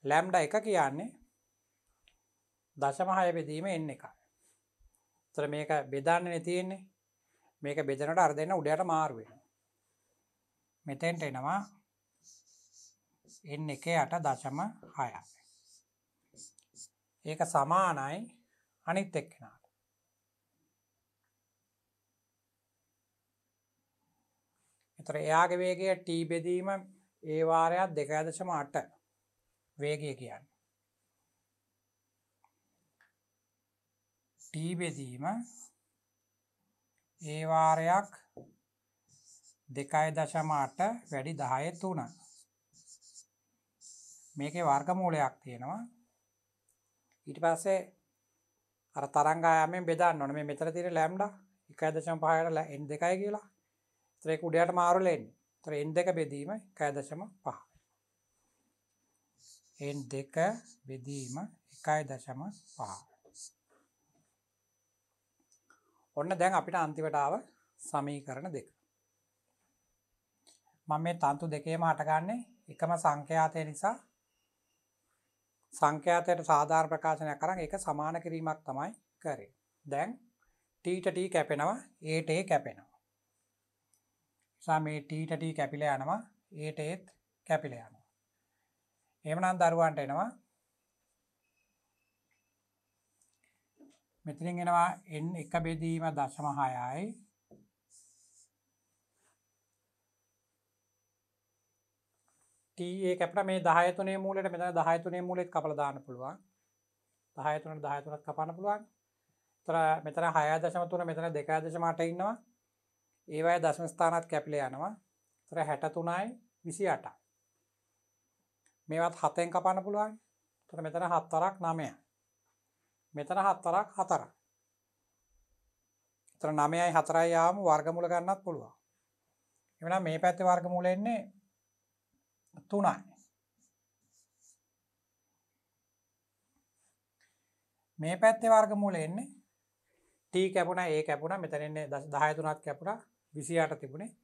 ලැම්ඩා 1 කියන්නේ 0.6 බෙදීම n එකයි. ඒතර මේක බෙදන්නනේ තියෙන්නේ. මේක බෙදනකොට අර දෙන්න උඩයට මාරු වෙනවා. මෙතෙන්ට එනවා n 1.6යි. ඒක සමානයි අනිත් එක්කෙනාට. ඒතර එයාගේ වේගය t බෙදීම a වාරයක් 2.8 වේගය කියන්නේ. t බෙදීම a වාරයක් 2.8 වැඩි 10.3. මේකේ වර්ගමූලයක් තියෙනවා. ඊට පස්සේ අර තරංග ආයාමයෙන් බෙදන්න ඕනේ. මේ මෙතන තියෙන ලැම්ඩා 1.5ට n 2යි කියලා. ඒතර ඒක උඩයට මාරුලා එන්නේ. ඒතර n 2 බෙදීම 1.5. n 2 බෙදීම 1.5. ඔන්න දැන් අපිට අන්තිමට ආව සමීකරණ දෙක. මම මේ තන්තු දෙකේම හටගන්නේ එකම සංඛ්‍යාතය නිසා සංඛ්‍යාතයට සාධාරණ ප්‍රකාශනයක් කරන් ඒක සමාන කිරීමක් තමයි කරේ. දැන් t ට t කැපෙනවා a ට a කැපෙනවා. මේ t ට t කැපිලා යනවා a ට a කැපිලා යනවා. එහෙමනම් දරුවන්ට එනවා මෙතනින් එනවා n 1 බෙදීම 0.6යි t a කැපලා මේ 10.3 මූලයට මෙතන 10.3 මූලෙත් කපලා දාන්න පුළුවන්. 10.3ට 10.3ත් කපන්න පුළුවන්. ඒතර මෙතන 6.3 මෙතන 2.8 ඉන්නවා. ඒ වගේ දශම ස්ථානත් කැපිලා යනවා. ඒතර 63යි 28යි. මේවත් 7ෙන් කපන්න පුළුවන්. ඒතර මෙතන 7 9යි. මෙතන 7 4යි. ඒතර 9යි 4යි යාම වර්ගමූල ගන්නත් පුළුවන්. එහෙනම් මේ පැත්තේ වර්ගමූල එන්නේ 3යි. මේ පැත්තේ වර්ගමූල එන්නේ t කැපුණා a කැපුණා මෙතන එන්නේ 10.3ක් කැපුණා 28 තිබුණේ.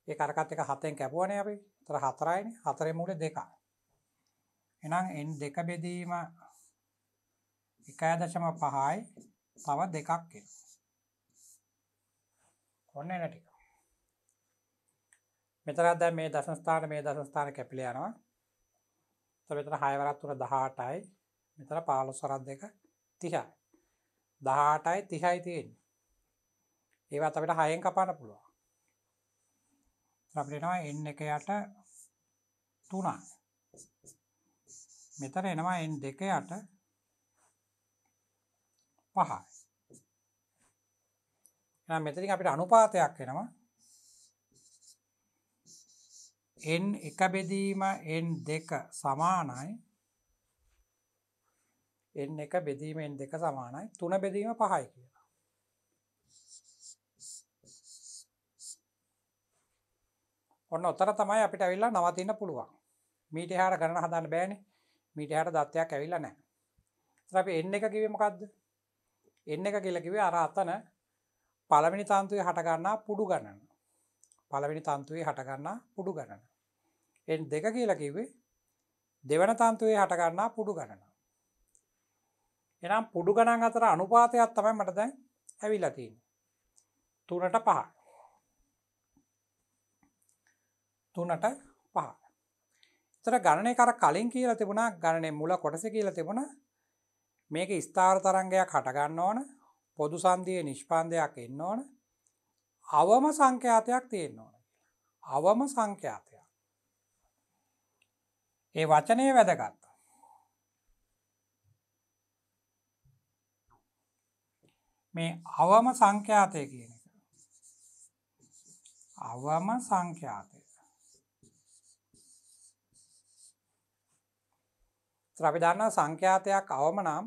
ඒක අරකට එක 7ෙන් කැපුවානේ අපි. ඒතර 4යිනේ 4 මූලේ 2යි. එහෙනම් n 2 බෙදීම 1.5යි තව 2ක් එනවා. ඔන්න එන ටික. මෙතන දැන් මේ දශම ස්ථාන කැපිලා යනවා. ඒතර මෙතන 6 වරක් 3 18යි. මෙතන 15 වරක් 2 30යි. 18යි 30යි තියෙන්නේ. ඒවත් අපිට 6ෙන් කපන්න පුළුවන්. අපිට එනවා n 1 යට 3යි. මෙතන එනවා n 2 යට 5යි. එහෙනම් මෙතනින් අපිට අනුපාතයක් එනවා n 1 බෙදීම n 2 සමානයි n 1 බෙදීම n 2 සමානයි 3 බෙදීම 5යි කියලා. ඔන්න උතර තමයි අපිට අවිල්ලා නවතින්න පුළුවන්. මීට එහාට ගණන හදන්න බෑනේ. මීට එහාට දත්තයක් ඇවිල්ලා නැහැ. ඒත් අපි n 1 කිව්වේ මොකද්ද? n 1 කියලා කිව්වේ අර අතන පළවෙනි තන්තුවේ හට ගන්නා පුඩු ගණන. පළවෙනි තන්තුවේ හට ගන්නා පුඩු ගණන. n 2 කියලා කිව්වේ දෙවන තන්තුවේ හට ගන්නා පුඩු ගණන. එහෙනම් පුඩු ගණන් අතර අනුපාතයක් තමයි මට දැන් ඇවිල්ලා තියෙන්නේ. 3ට 5. 3ට 5. ඒතර ගණනේ කර කලින් කියලා තිබුණා ගණනේ මුල කොටසේ කියලා තිබුණා මේක ස්ථාවර තරංගයක් හට ගන්න ඕන පොදු සංදියේ නිෂ්පාදනයක් එන්න ඕන අවම සංඛ්‍යාතයක් තියෙන්න ඕන. අවම සංඛ්‍යාතයක්. ඒ වචනේ වැදගත්. මේ අවම සංඛ්‍යාතය කියන එක. අවම සංඛ්‍යාතය. අපි දන්නා සංඛ්‍යාතයක් අවම නම්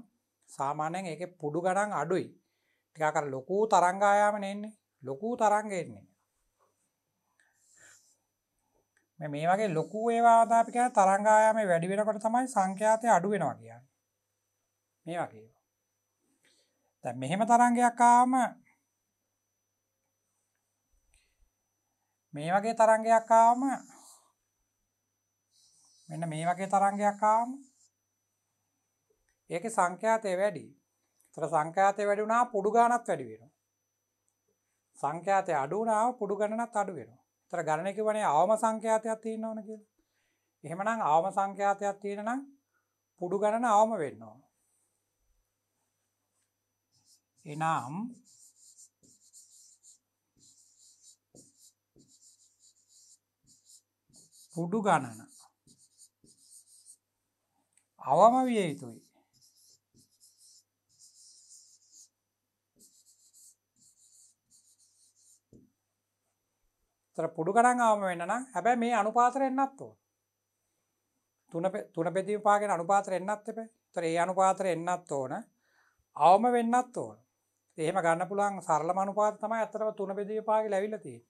සාමාන්‍යයෙන් ඒකේ පුඩු ගණන් අඩුයි. ටිකක් අර ලොකු තරංග ආයාමනේ එන්නේ. ලොකු තරංග එන්නේ. මේ වගේ ලොකු ඒවා අපි කියන තරංග ආයාමේ වැඩි වෙනකොට තමයි සංඛ්‍යාතය අඩු වෙනවා කියන්නේ. මේ වගේ. දැන් මෙහෙම තරංගයක් ආවම මේ වගේ තරංගයක් ආවම මෙන්න මේ වගේ තරංගයක් ආවම ඒකේ සංඛ්‍යාතය වැඩි. ඒතර සංඛ්‍යාතය වැඩි වුණාම පුඩු ගාණත් වැඩි වෙනවා. සංඛ්‍යාතය අඩු වුණාම පුඩු ගණනත් අඩු වෙනවා. ඒතර ගණනේ කියවනේ අවම සංඛ්‍යාතයක් තියෙන්න ඕන කියලා. එහෙමනම් අවම සංඛ්‍යාතයක් තියෙන නම් පුඩු ගණන අවම වෙන්න ඕන. එනම් පුඩු ගණන අවම විය යුතුයි. පුඩු ගණන් අවම වෙන්න නම් හැබැයි මේ අනුපාතර එන්නත් ඕන. තුන බෙදීම පාගෙන අනුපාතර එන්නත් එපා. ඒතර ඒ අනුපාතර එන්නත් ඕන. අවම වෙන්නත් ඕන. එහෙම ගන්න පුළුවන් සරලම අනුපාත තමයි අතරම තුන බෙදීම පාගෙන ලැබිලා තියෙන්නේ.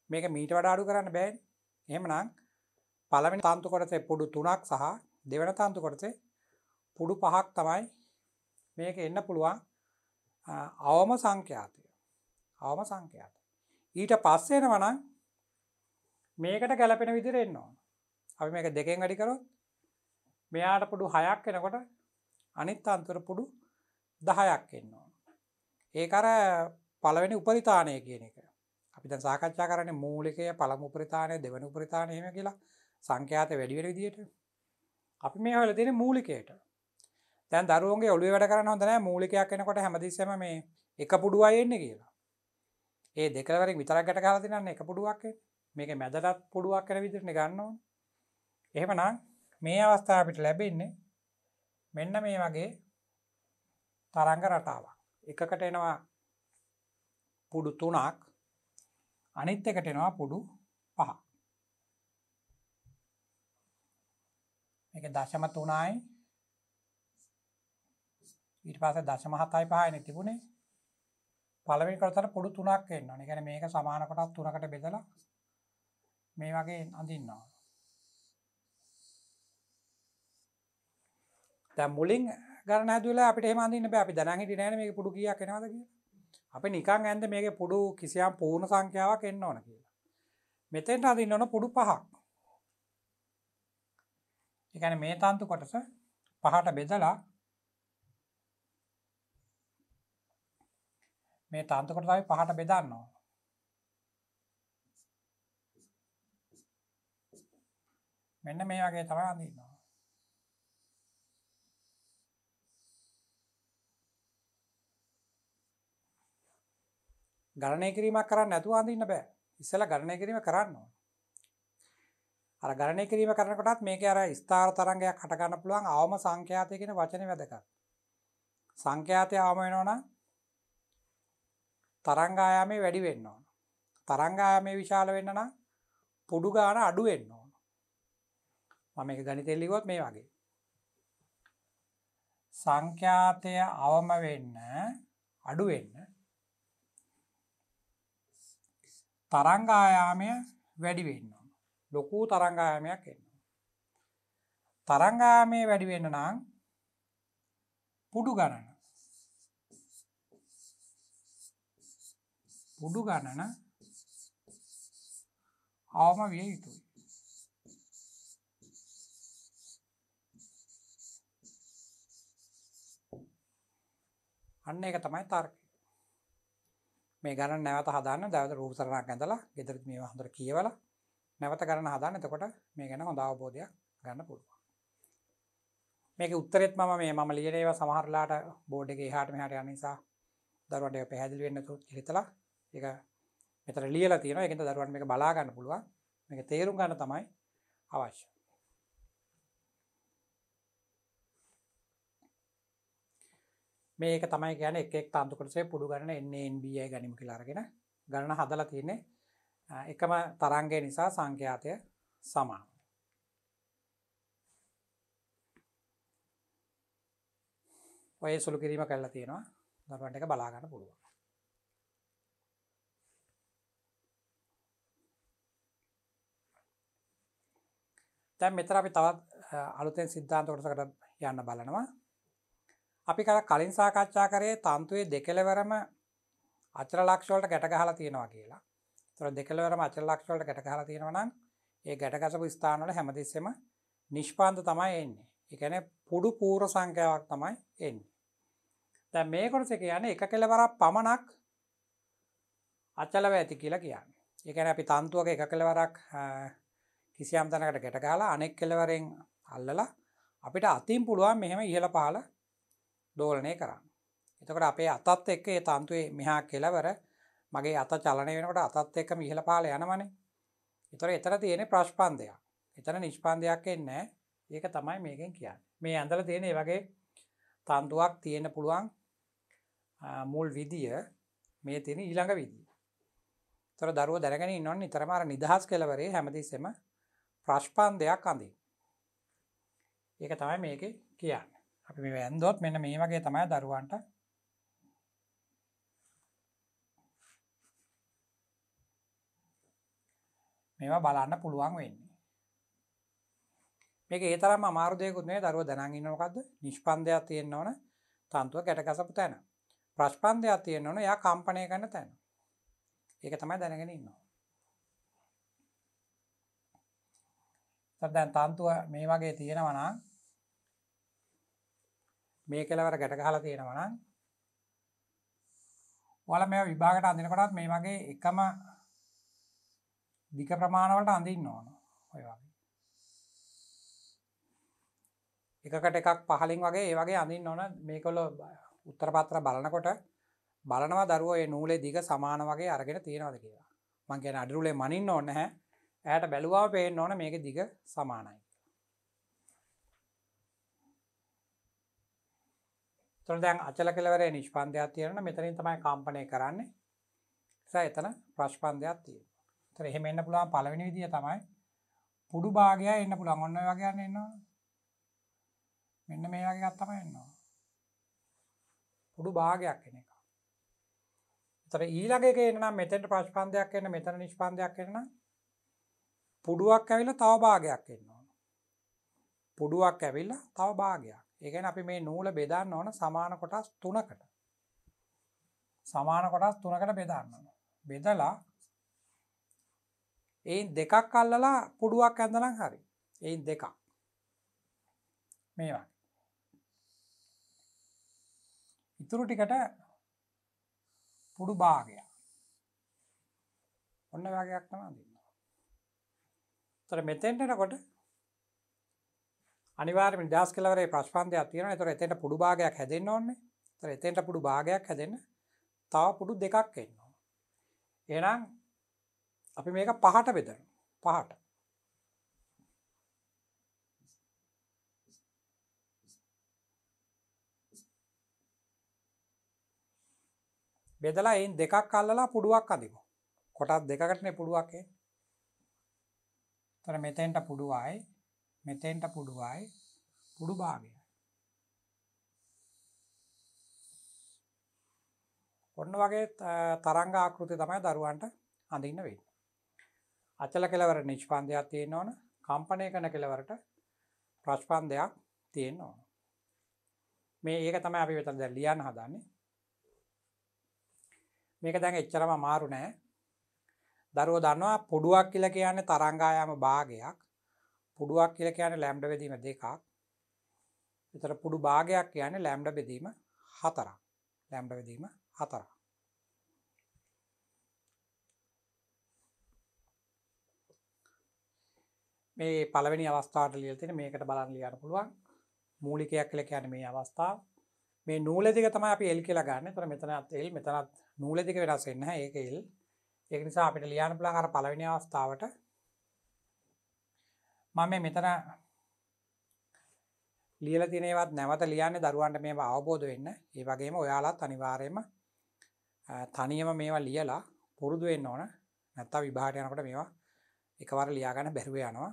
මේක මීට වඩා අඩු කරන්න බෑනේ. එහෙමනම් පළවෙනි තන්තු කොටසේ පුඩු 3ක් සහ දෙවෙනි තන්තු කොටසේ පුඩු 5ක් තමයි මේක එන්න පුළුවන් අවම සංඛ්‍යාතය. අවම සංඛ්‍යාතය. ඊට පස්සේ එනවා නම් මේකට ගැලපෙන විදිහට එන්න ඕන. අපි මේක දෙකෙන් වැඩි කරොත් මෙයාට පුඩු 6ක් එනකොට අනිත් අන්තර පුඩු 10ක් එන්න ඕන. ඒක අර පළවෙනි උපරිතාණය කියන එක. අපි දැන් සාකච්ඡා කරන්නේ මූලිකය, පළමු උපරිතාණය, දෙවෙනි උපරිතාණය එහෙම කියලා සංඛ්‍යාත වැඩි වෙන විදිහට. අපි මේ හොයලා තියෙන්නේ මූලිකයට. දැන් දරුවන්ගේ ඔළුවේ වැඩ කරන්න හොඳ නැහැ මූලිකයක් එනකොට හැමදෙස්සෙම මේ එක පුඩුවයි එන්නේ කියලා. ඒ දෙකවරින් විතරක් ගැට ගහලා තිනන්නේ එක පුඩුවක් එන්නේ. මේකේ මැදටත් පුඩුවක් එන විදිහටනේ ගන්න ඕනේ. එහෙමනම් මේ අවස්ථාව අපිට ලැබෙන්නේ මෙන්න මේ වගේ තරංග රටාවක්. එකකට එනවා පුඩු 3ක් අනිත් එකට එනවා පුඩු 5ක්. මේක 0.3යි ඊට පස්සේ 0.7යි 5යිනේ තිබුණේ. පළවෙනි කොටසට පුඩු 3ක් එන්න ඕනේ. ඒ කියන්නේ මේක සමාන කොටස් 3කට බෙදලා මේ වගේ අඳින්නවා. දැන් මුලින් ගණන හැදුවලා අපිට එහෙම අඳින්න බෑ. අපි දැනන් හිටියේ නෑනේ මේකේ පුඩු කීයක් එනවද කියලා. අපි නිකන් ඇන්ද මේකේ පුඩු කිසියම් පූර්ණ සංඛ්‍යාවක් එන්න ඕන කියලා. මෙතෙන්ට අඳින්න ඕන පුඩු 5ක්. ඒ කියන්නේ මේ තන්තු කොටස 5ට බෙදලා මේ තන්තු කොටස අපි 5ට බෙදන්න ඕන. මෙන්න මේ වගේ තමයි අඳින්න ඕන. ගණනය කිරීමක් කරන්න නැතුව අඳින්න බෑ. ඉස්සෙල්ලා ගණනය කිරීම කරන්න ඕන. අර ගණනය කිරීම කරනකොටත් මේකේ අර ස්ථාර තරංගයක් හට ගන්න පුළුවන් අවම සංඛ්‍යාතය කියන වචනේ වැදගත්. සංඛ්‍යාතය අවම වෙනවා නම් තරංග ආයාමය වැඩි වෙන්න ඕන. තරංග ආයාමය විශාල වෙන්න නම් පුඩු ගාන අඩු වෙන්න ඕන. මම මේක ගණිතයෙන් ලිව්වොත් මේ වගේ. සංඛ්‍යාතය අවම වෙන්න අඩු වෙන්න තරංග ආයාමය වැඩි වෙන්න ඕන. ලොකු තරංග ආයාමයක් එන්න ඕන. තරංග ආයාමය වැඩි වෙන්න නම් පුඩු ගණන අවම විය යුතුයි. අන්න ඒක තමයි තර්කය. මේ ගණන නැවත හදාන්න දවස් රූප සරණක් ඇඳලා ගෙදරදී මේවා හොඳට කියවලා නැවත ගණන හදාන්න. එතකොට මේ ගැන හොඳ අවබෝධයක් ගන්න පුළුවන්. මේකේ උත්තරෙත් මම ලියන ඒවා සමහරලාට බෝඩ් එකේ එහාට මෙහාට යන නිසා දරුවන්ට ඒක පැහැදිලි වෙන්න හිතලා ඒක මෙතන ලියලා තියෙනවා. ඒකෙන්ද දරුවන්ට මේක බලා ගන්න පුළුවන්. මේක තේරුම් ගන්න තමයි අවශ්‍ය. මේක තමයි කියන්නේ එක් තන්තු කොටසේ පුඩු ගණන NANBI ගනිමු කියලා අරගෙන ගණන හදලා තියෙන්නේ එකම තරංගය නිසා සංඛ්‍යාතය සමාන. ඔය සුළු කිරීම කරලා තියෙනවා. දරුවන්ට එක බලා ගන්න පුළුවන්. දැන් මෙතන අපි තවත් අලුතෙන් සිද්ධාන්ත කොටසකට යන්න බලනවා. අපි කලින් සාකච්ඡා කරේ තන්තුවේ දෙකලවරම අචල ලක්ෂ වලට ගැට ගහලා තියෙනවා කියලා. ඒතර දෙකලවරම අචල ලක්ෂ වලට ගැට ගහලා තියෙනවා නම් ඒ ගැට ගසපු ස්ථාන වල හැමතිස්සෙම නිෂ්පාන්ත තමයි එන්නේ. ඒ කියන්නේ පුඩු පූර්ව සංඛ්‍යාවක් තමයි එන්නේ. දැන් මේ කොටසේ කියන්නේ එක කෙලවරක් පමණක් අචලව ඇති කියලා කියන්නේ. ඒ කියන්නේ අපි තන්තුවක එක කෙලවරක් කිසියම් තැනකට ගැට ගහලා අනෙක් කෙලවරෙන් අල්ලලා අපිට අතින් පුළුවන් මෙහෙම ඉහළ පහළ දෝලනය කරන්න. එතකොට අපේ අතත් එක්ක ඒ තන්තුවේ මෙහා කෙලවර මගේ අත චලනය වෙනකොට අතත් එක්කම ඉහළ පහළ යනවනේ. ඒතර එතන තියෙන්නේ ප්‍රස්පන්දයක්. එතන නිෂ්පන්දයක් එන්නේ නැහැ. ඒක තමයි මේකෙන් කියන්නේ. මේ ඇඳලා තියෙන මේ වගේ තන්තුවක් තියෙන්න පුළුවන් මුල් විදිය මේ තියෙන ඊළඟ විදිය. ඒතර දරුවෝ දැනගෙන ඉන්න ඕනේ නිතරම අර නිදහස් කෙලවරේ හැමතිස්සෙම ප්‍රස්පන්දයක් අඳින්න. ඒක තමයි මේකේ කියන්නේ. අපි මේ වැන්දොත් මෙන්න මේ වගේ තමයි දරුවන්ට මේවා බලන්න පුළුවන් වෙන්නේ. මේක ඒ තරම්ම අමාරු දෙයක්වත් නෙවෙයි. දරුවෝ දැනන් ඉන්න මොකද්ද? නිෂ්පන්දයක් තියෙන්න ඕන තන්තුව ගැට ගසපු තැන. ප්‍රස්පන්දයක් තියෙන්න ඕන එයා කම්පණය කරන තැන. ඒක තමයි දැනගෙන ඉන්න ඕන. දැන් තන්තුව මේ වගේ තියෙනවා නම් මේ කෙලවර ගැට ගහලා තියෙනවා නම් ඔයාලා මේවා විභාගයට අඳිනකොටත් මේ වගේ එකම දිග ප්‍රමාණ වලට අඳින්න ඕන. ඔය වගේ. එකකට එකක් පහලින් වගේ ඒ වගේ අඳින්න ඕන. මේකවල උත්තර පත්‍ර බලනකොට බලනවා දරුවෝ මේ නූලේ දිග සමාන වගේ අරගෙන තියෙනවද කියලා. මං කියන්නේ අඩි නූලේ මනින්න ඕනේ නැහැ. ඇයට බැලුවාම පේන්න ඕන මේකේ දිග සමානයි. එතකොට දැන් අචල කෙලවරේ නිෂ්පන්දයක් තියෙනවා. මෙතනින් තමයි කම්පණය කරන්නේ. ඒ එතන ප්‍රස්පන්දයක් තියෙනවා. ඒතර එහෙම එන්න පුළුවන් පළවෙනි විදිය තමයි පුඩු භාගය එන්න පුළුවන්. ඔන්න ඔය වගේ යන්න එනවා. මෙන්න මේ වගේ එකක් තමයි එනවා. පුඩු භාගයක් එන එක. ඒතර ඊළඟ එකේ එන්න නම් මෙතෙන්ට ප්‍රස්පන්දයක් එන්න මෙතන නිෂ්පන්දයක් එන්න නම් පුඩුවක් ඇවිල්ලා තව භාගයක් එන්න ඕන. පුඩුවක් ඇවිල්ලා තව භාගයක්. ඒ කියන්නේ අපි මේ නූල බෙදන්න ඕන සමාන කොටස් 3කට. සමාන කොටස් 3කට බෙදන්න ඕන. බෙදලා එයින් දෙකක් අල්ලලා පුඩුවක් ඇඳනම් හරි. එයින් දෙකක්. මේ වගේ. ඉතුරු ටිකට පුඩු භාගය. ඔන්න වගේක් තමයි දෙන්නේ. ඒතර මෙතෙන්ට එනකොට අනිවාර්යයෙන්ම නිදහස් කෙලවරේ ප්‍රස්පන්දයක් තියෙනවා. ඒතර එතෙන්ට පුඩු භාගයක් හැදෙන්න ඕනේ. ඒතර එතෙන්ට පුඩු භාගයක් හැදෙන්න තව පුඩු දෙකක් එන්න ඕන. එහෙනම් අපි මේක පහට බෙදනවා. පහට. බෙදලා එයින් දෙකක් අල්ලලා පුඩුවක් අදිමු. කොටස් දෙකකටනේ පුඩුවක් එන්නේ. එතන මෙතෙන්ට පුඩුවයි මෙතෙන්ට පුඩුවයි පුඩු භාගයයි. ඔන්න වගේ තරංග ආකෘතිය තමයි දරුවන්ට අඳින්න වෙන්නේ. අචල කෙලවර නිෂ්පන්දයක් තියෙන්න ඕන. කම්පණය කරන කෙලවරට ප්‍රස්පන්දයක් තියෙන්න ඕන. මේ ඒක තමයි අපි මෙතන දැන් ලියන්න හදන්නේ. මේක දැන් එච්චරම අමාරු නෑ. දරුවෝ දන්නවා පුඩුවක් කියලා කියන්නේ තරංගායාම භාගයක්. පුඩුවක් කියලා කියන්නේ ලැම්ඩා බෙදීම 2ක්. ඒතර පුඩු භාගයක් කියන්නේ ලැම්ඩා බෙදීම 4ක්. ලැම්ඩා බෙදීම 4ක්. මේ පළවෙනි අවස්ථාවට ලියලා තියෙන මේකට බලන්න ලියන්න පුළුවන්. මූලිකයක් කියලා කියන්නේ මේ අවස්ථාව. මේ නූල දිග තමයි අපි L කියලා ගන්න. ඒතර මෙතනත් L මෙතනත් නූල දිග වෙනස් වෙන්නේ නැහැ. ඒක L. ඒක නිසා අපිට ලියන්න පුළුවන් අර පළවෙනි අවස්ථාවට මම මෙතන ලියලා තියෙන ඒවාත් නැවත ලියන්නේ දරුවන්ට මේවා අවබෝධ වෙන්න. ඒ වගේම ඔයාලත් අනිවාර්යයෙන්ම තනියම මේවා ලියලා පුරුදු වෙන්න ඕන. නැත්තම් විභාගයට යනකොට මේවා එකවර ලියා ගන්න බැරුව යනවා.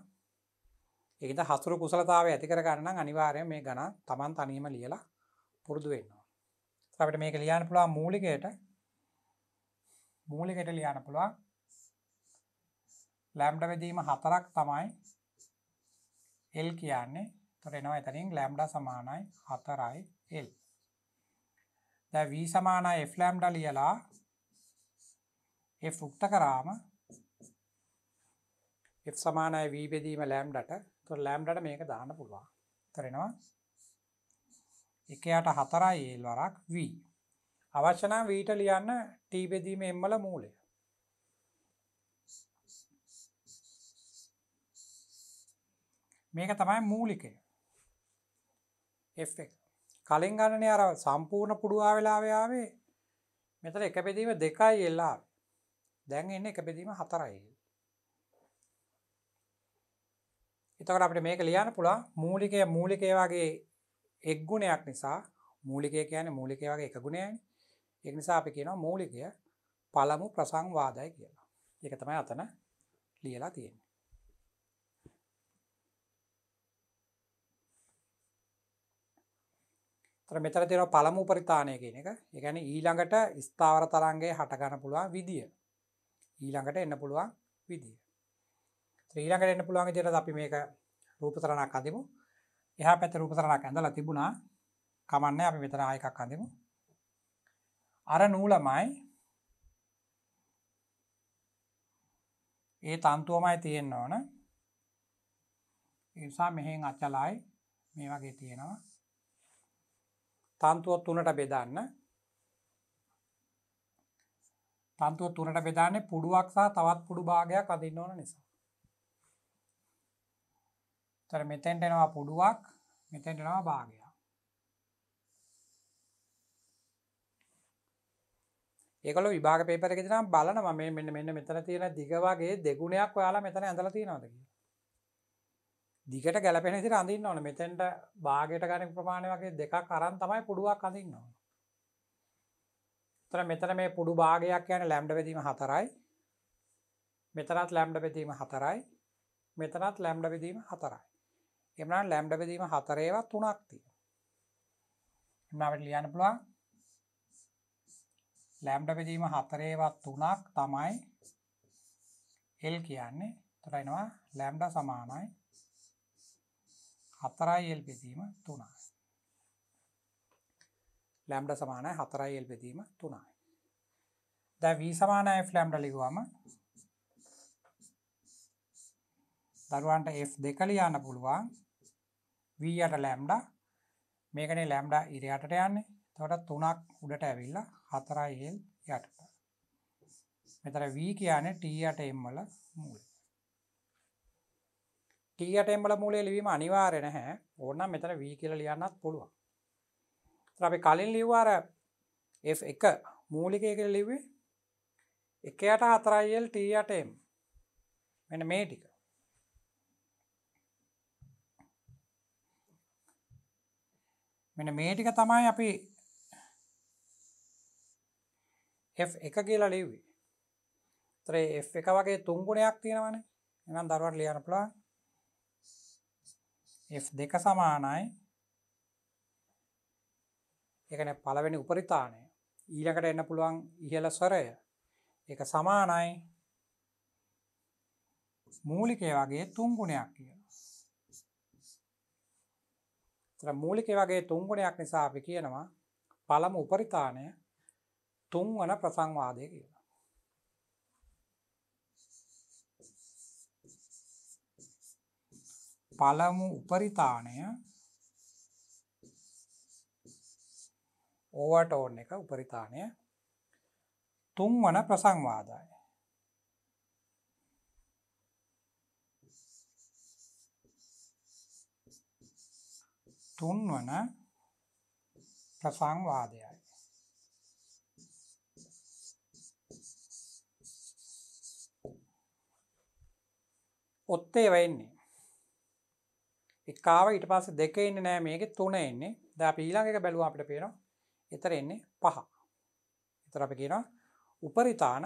ඒකින්ද හසුරු කුසලතාවය ඇති කර ගන්න නම් අනිවාර්යයෙන් මේ ගණන් Taman තනියම ලියලා පුරුදු වෙන්න ඕන. අපිට මේක ලියන්න පුළුවන් මූලිකයට ලියන්න පුළුවන් ලැම්ඩා බෙදීම 4ක් තමයි L කියන්නේ. එතකොට එනවා එතනින් ලැම්ඩා සමානයි 4යි L. දැන් V සමානයි F ලැම්ඩා ලියලා F උක්ත කරාම F සමානයි v බෙදීම ලැම්ඩාට. එතකොට ලැම්ඩාට මේක දාන්න පුළුවන්. එතන 1/4 l වරක් v. අවශ්‍ය නම් v ට ලියන්න t බෙදීම m වල මූලය. මේක තමයි මූලිකය. f එක. කලින් ගණනේ අර සම්පූර්ණ පුඩුවා වෙලාවේ ආවේ මෙතන එක බෙදීම 2යි l ආවේ. දැන් එන්නේ එක බෙදීම 4යි l. එතකොට අපිට මේක ලියන්න පුළුවන් මූලිකය වගේ එක් ගුණයක් නිසා මූලිකය කියන්නේ මූලිකය වගේ එක ගුණයක්නේ. ඒක නිසා අපි කියනවා මූලිකය පළමු ප්‍රසංවාදයි කියලා. ඒක තමයි අතන ලියලා තියෙන්නේ. මෙතන තියෙනවා පළමු උපරිතාණය කියන එක. ඒ කියන්නේ ඊළඟට ස්ථාවර තරංගයේ හට ගන්න පුළුවන් විදිය. ඊළඟට එන්න පුළුවන් විදිය. ඊළඟට එන්න පුළුවන් විදියට අපි මේක රූප තරණක් අඳිමු. එහා පැත්තේ රූප තරණක් ඇඳලා තිබුණා. කමන්නේ අපි මෙතන ආයෙ එකක් අඳිමු. අර නූලමයි ඒ තන්තුවමයි තියෙන්න ඕන. ඒ නිසා මෙහෙන් අචලයි මේ වගේ තියෙනවා. තන්තුව තුනට බෙදන්න. තන්තුව තුනට බෙදන්නේ පුඩුවක් සහ තවත් පුඩු භාගයක් අදින්න ඕන නිසා. එතන මෙතෙන්ට එනවා පුඩුවක්, මෙතෙන්ට එනවා භාගයක්. ඒගොල්ලෝ විභාග පේපර් එකේදී නම් බලනවා මෙන්න මෙතන තියෙන දිග වගේ දෙගුණයක් ඔයාලා මෙතන ඇඳලා තියෙනවද කියලා. දිගට ගැලපෙන විදිහට අඳින්න ඕනේ. මෙතෙන්ට භාගයට ගන්න ප්‍රමාණය වගේ දෙකක් අරන් තමයි පුඩුවක් අඳින්න ඕනේ. මෙතන මේ පුඩු භාගයක් කියන්නේ ලැම්ඩා බෙදීම 4යි. මෙතනත් ලැම්ඩා බෙදීම 4යි. මෙතනත් ලැම්ඩා බෙදීම 4යි. එhmenan ලැම්ඩා බෙදීම 4 ඒවා 3ක් තියෙනවා. එhmenan අපිට ලියන්න පුළුවන් ලැම්ඩා බෙදීම 4 ඒවා 3ක් තමයි L කියන්නේ. එතකොට එනවා ලැම්ඩා සමානයි 4යි L බෙදීම 3යි. ලැම්ඩා සමානයි 4යි L බෙදීම 3යි. දැන් v සමානයි f ලැම්ඩා ලියුවම දරුවන්ට f2 ලියන්න පුළුවන්. v යට ලැම්ඩා මේකනේ ලැම්ඩා ඉර යටට යන්නේ. එතකොට 3ක් උඩට ඇවිල්ලා 4යි l යටට. මෙතන v කියන්නේ t යට m වල මූලය. t යට m වල මූලය ලිවීම අනිවාර්ය නැහැ. ඕනනම් මෙතන v කියලා ලියන්නත් පුළුවන්. ඒතර අපි කලින් ලිව්වා අර f1 මූලිකය කියලා ලිව්වේ 1 යට 4යි l t යට m. මෙන්න මේ ටික. මෙන්න මේ ටික තමයි අපි f1 කියලා ලිව්වේ. ඒතර f1 වගේ තුන් ගුණයක් තියෙනවනේ. එහෙනම් දරුවට ලියන්න පුළුවන් f2 සමානයි. ඒ කියන්නේ පළවෙනි උපරිතාණය. ඊළඟට එන්න පුළුවන් ඉහළ ස්වරය. ඒක සමානයි මූලිකය වගේ තුන් ගුණයක් කියලා. ඒතර මූලිකය වගේ තුන් ගුණයක් නිසා අපි කියනවා පළමු උපරිතාණය තුන්වන ප්‍රසංවාදය කියලා. පළමු උපරිතාණය ඕවර්ටෝන් එක උපරිතාණය තුන්වන ප්‍රසංවාදය. තුන්වන ප්‍රසංවාදයයි. ඔත්තේ වෙන්නේ එකාව ඊට පස්සේ දෙක ඉන්නේ නැහැ මේකේ තුන එන්නේ. දැන් අපි ඊළඟ එක බැලුවා අපිට පේනවා එතන එන්නේ 5. ඒතර අපි කියනවා උපරිතාන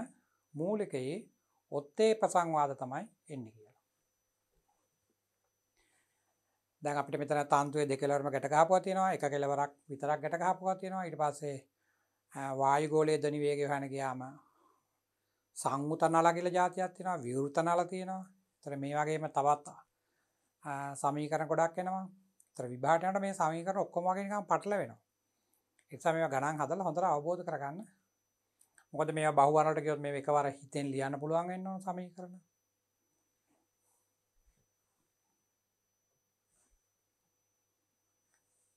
මූලිකයේ ඔත්තේ ප්‍රසංවාද තමයි එන්නේ කියලා. දැන් අපිට මෙතන තන්තුවේ දෙක කෙලවරම ගැට ගහපුවා තියෙනවා. එක කෙලවරක් විතරක් ගැට ගහපුවා තියෙනවා. ඊට පස්සේ වායු ගෝලයේ ධ්වනි වේගය හොයන ගියාම සංවෘත නල කියලා જાතියක් තියෙනවා. විවෘත නල තියෙනවා. ඒතර මේ වගේම තවත් සමීකරණ ගොඩක් එනවා. ඒතර විභාගයට යනකොට මේ සමීකරණ ඔක්කොම වගේ නිකන් පටලවෙනවා. ඒ නිසා මේවා ගණන් හදලා හොඳට අවබෝධ කරගන්න. මොකද මේවා බහුවර්ණ වලට කියොත් මේ එකවර හිතෙන් ලියන්න පුළුවන් වෙන්න ඕන සමීකරණ.